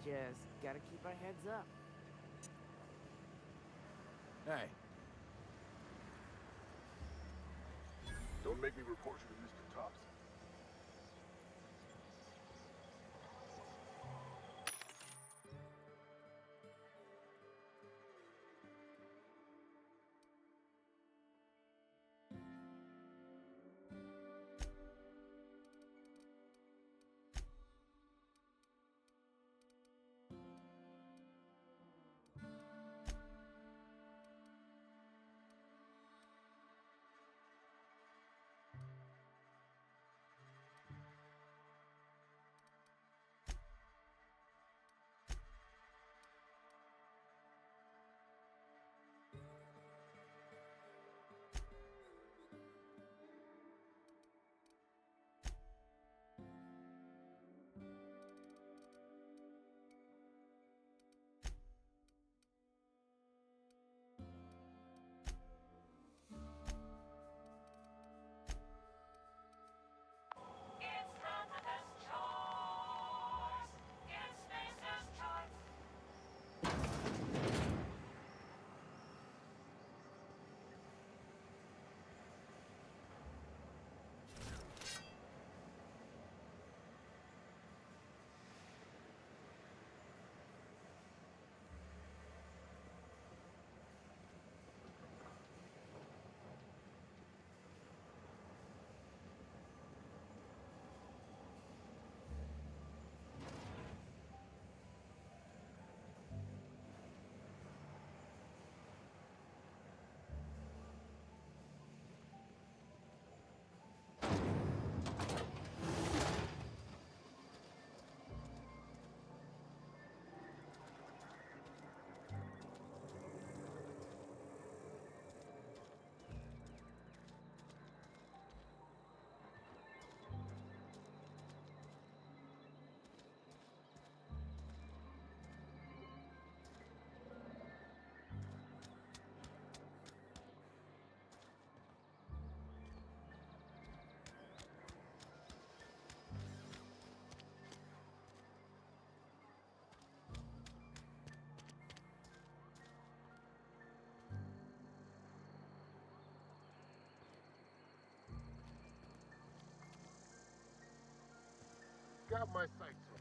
Just gotta keep our heads up. Hey. Don't make me report you to Mr. Thompson. Got my sights on.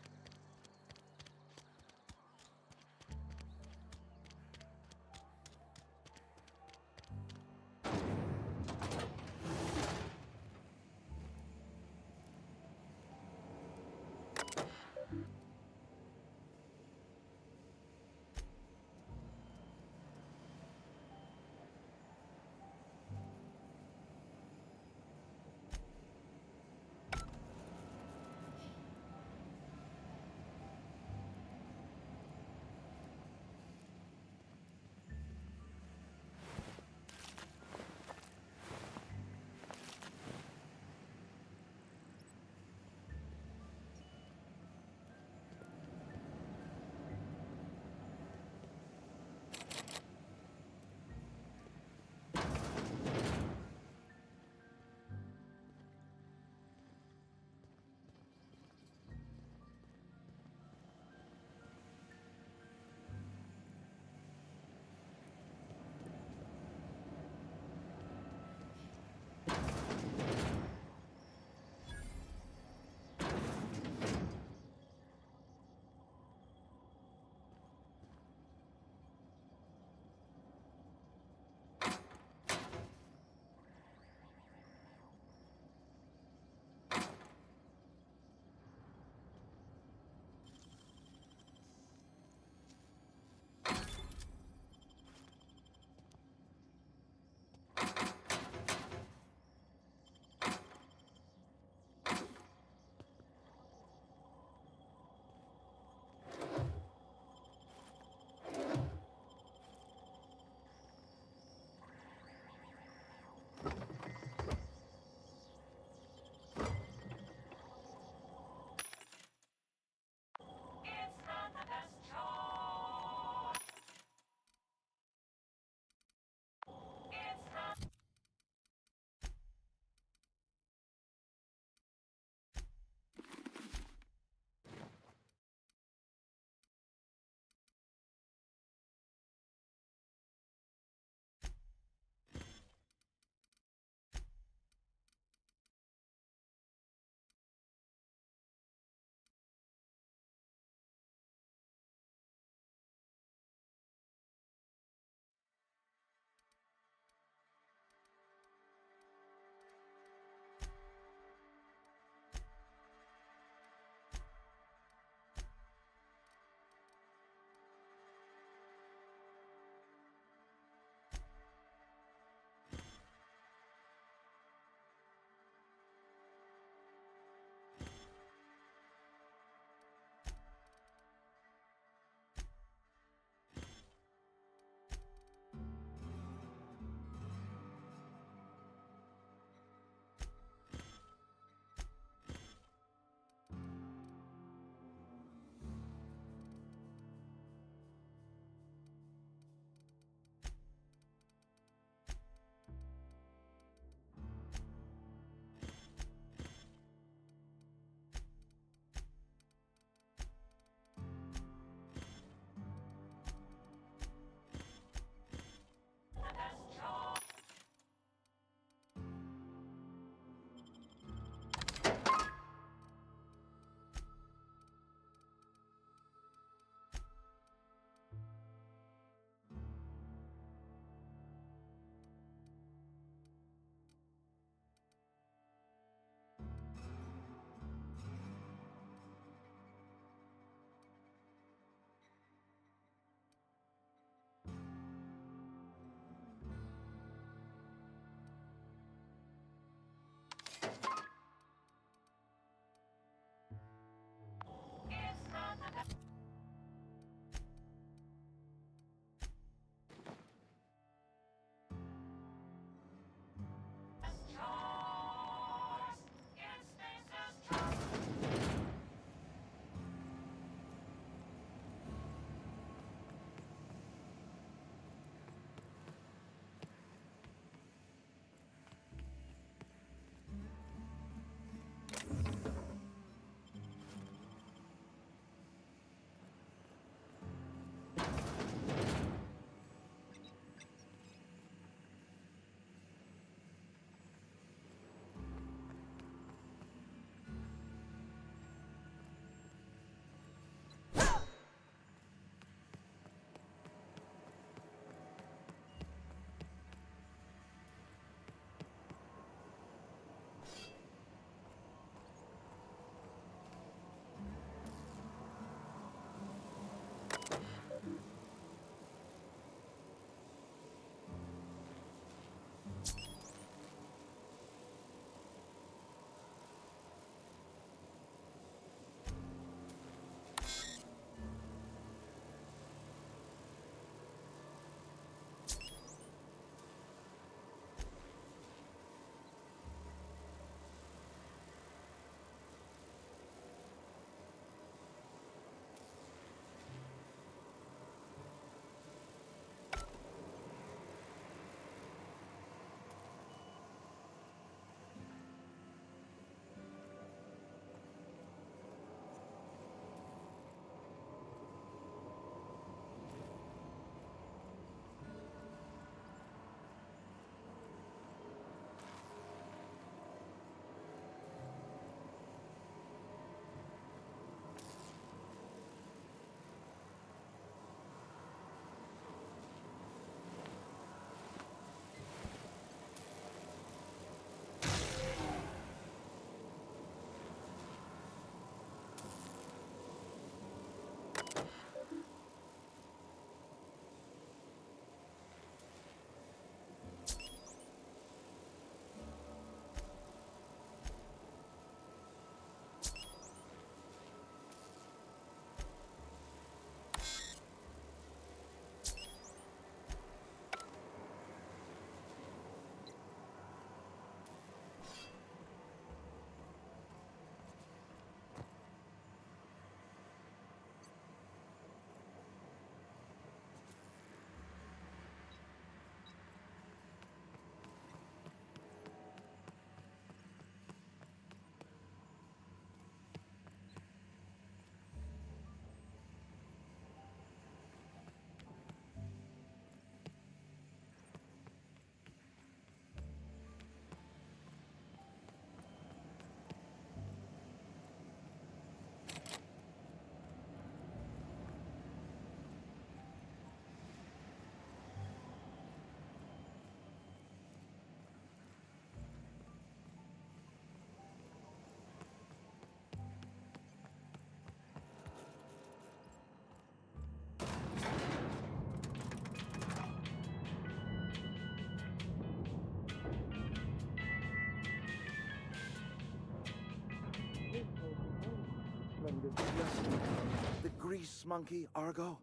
kind of just... The grease monkey, Argo?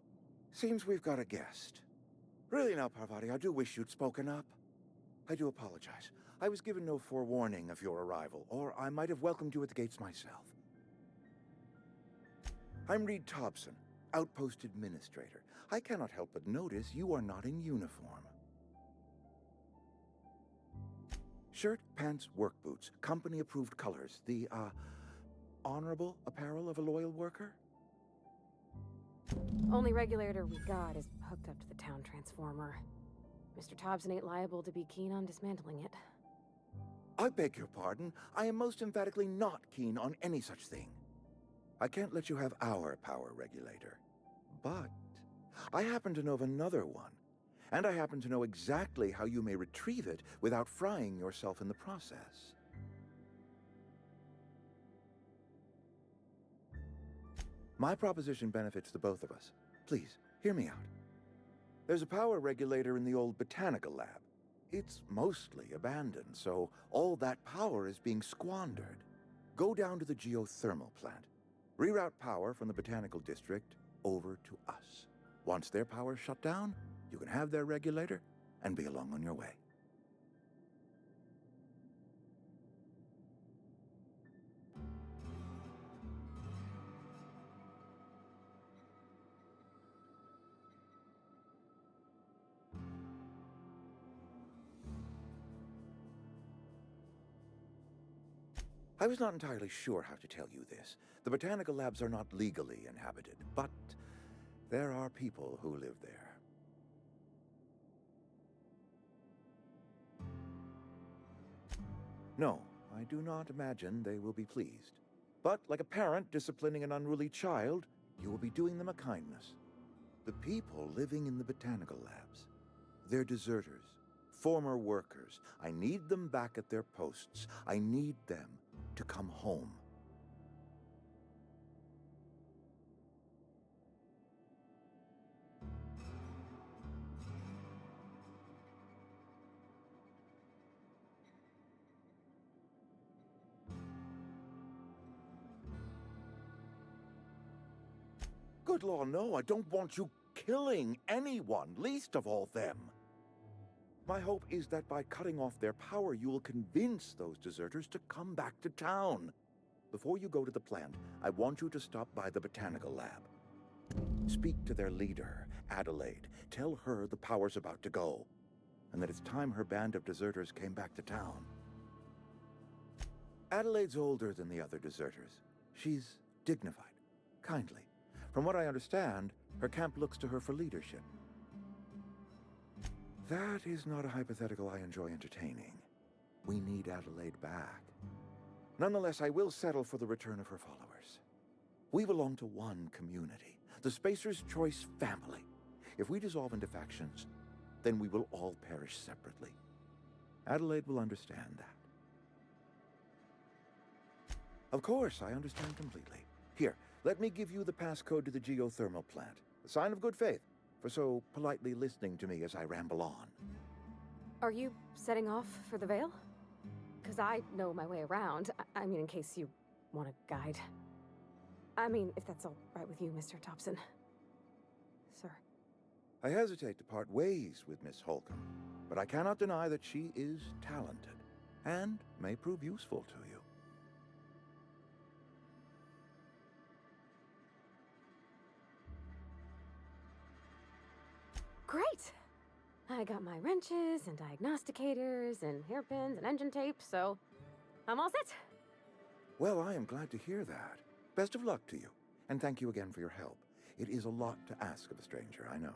Seems we've got a guest. Really now, Parvati, I do wish you'd spoken up. I do apologize. I was given no forewarning of your arrival, or I might have welcomed you at the gates myself. I'm Reed Thompson, Outpost Administrator. I cannot help but notice you are not in uniform. Shirt, pants, work boots, company-approved colors. The, honorable apparel of a loyal worker? Only regulator we got is hooked up to the town transformer. Mr. Thompson ain't liable to be keen on dismantling it. I beg your pardon. I am most emphatically not keen on any such thing. I can't let you have our power regulator. But I happen to know of another one. And I happen to know exactly how you may retrieve it without frying yourself in the process. My proposition benefits the both of us. Please, hear me out. There's a power regulator in the old botanical lab. It's mostly abandoned, so all that power is being squandered. Go down to the geothermal plant. Reroute power from the botanical district over to us. Once their power's shut down, you can have their regulator and be along on your way. I was not entirely sure how to tell you this. The botanical labs are not legally inhabited, but there are people who live there. No, I do not imagine they will be pleased. But like a parent disciplining an unruly child, you will be doing them a kindness. The people living in the botanical labs, they're deserters, former workers. I need them back at their posts. I need them to come home. Good law, no, I don't want you killing anyone, least of all them. My hope is that by cutting off their power, you will convince those deserters to come back to town. Before you go to the plant, I want you to stop by the botanical lab. Speak to their leader, Adelaide. Tell her the power's about to go, and that it's time her band of deserters came back to town. Adelaide's older than the other deserters. She's dignified, kindly. From what I understand, her camp looks to her for leadership. That is not a hypothetical I enjoy entertaining. We need Adelaide back. Nonetheless, I will settle for the return of her followers. We belong to one community, the Spacer's Choice family. If we dissolve into factions, then we will all perish separately. Adelaide will understand that. Of course, I understand completely. Here, let me give you the passcode to the geothermal plant. A sign of good faith for so politely listening to me as I ramble on. Are you setting off for the Vale? Because I know my way around. I mean, in case you want a guide. I mean, if that's all right with you, Mr. Thompson. Sir. I hesitate to part ways with Miss Holcomb, but I cannot deny that she is talented and may prove useful to you. Great! I got my wrenches and diagnosticators and hairpins and engine tape, so I'm all set. Well, I am glad to hear that. Best of luck to you, and thank you again for your help. It is a lot to ask of a stranger, I know.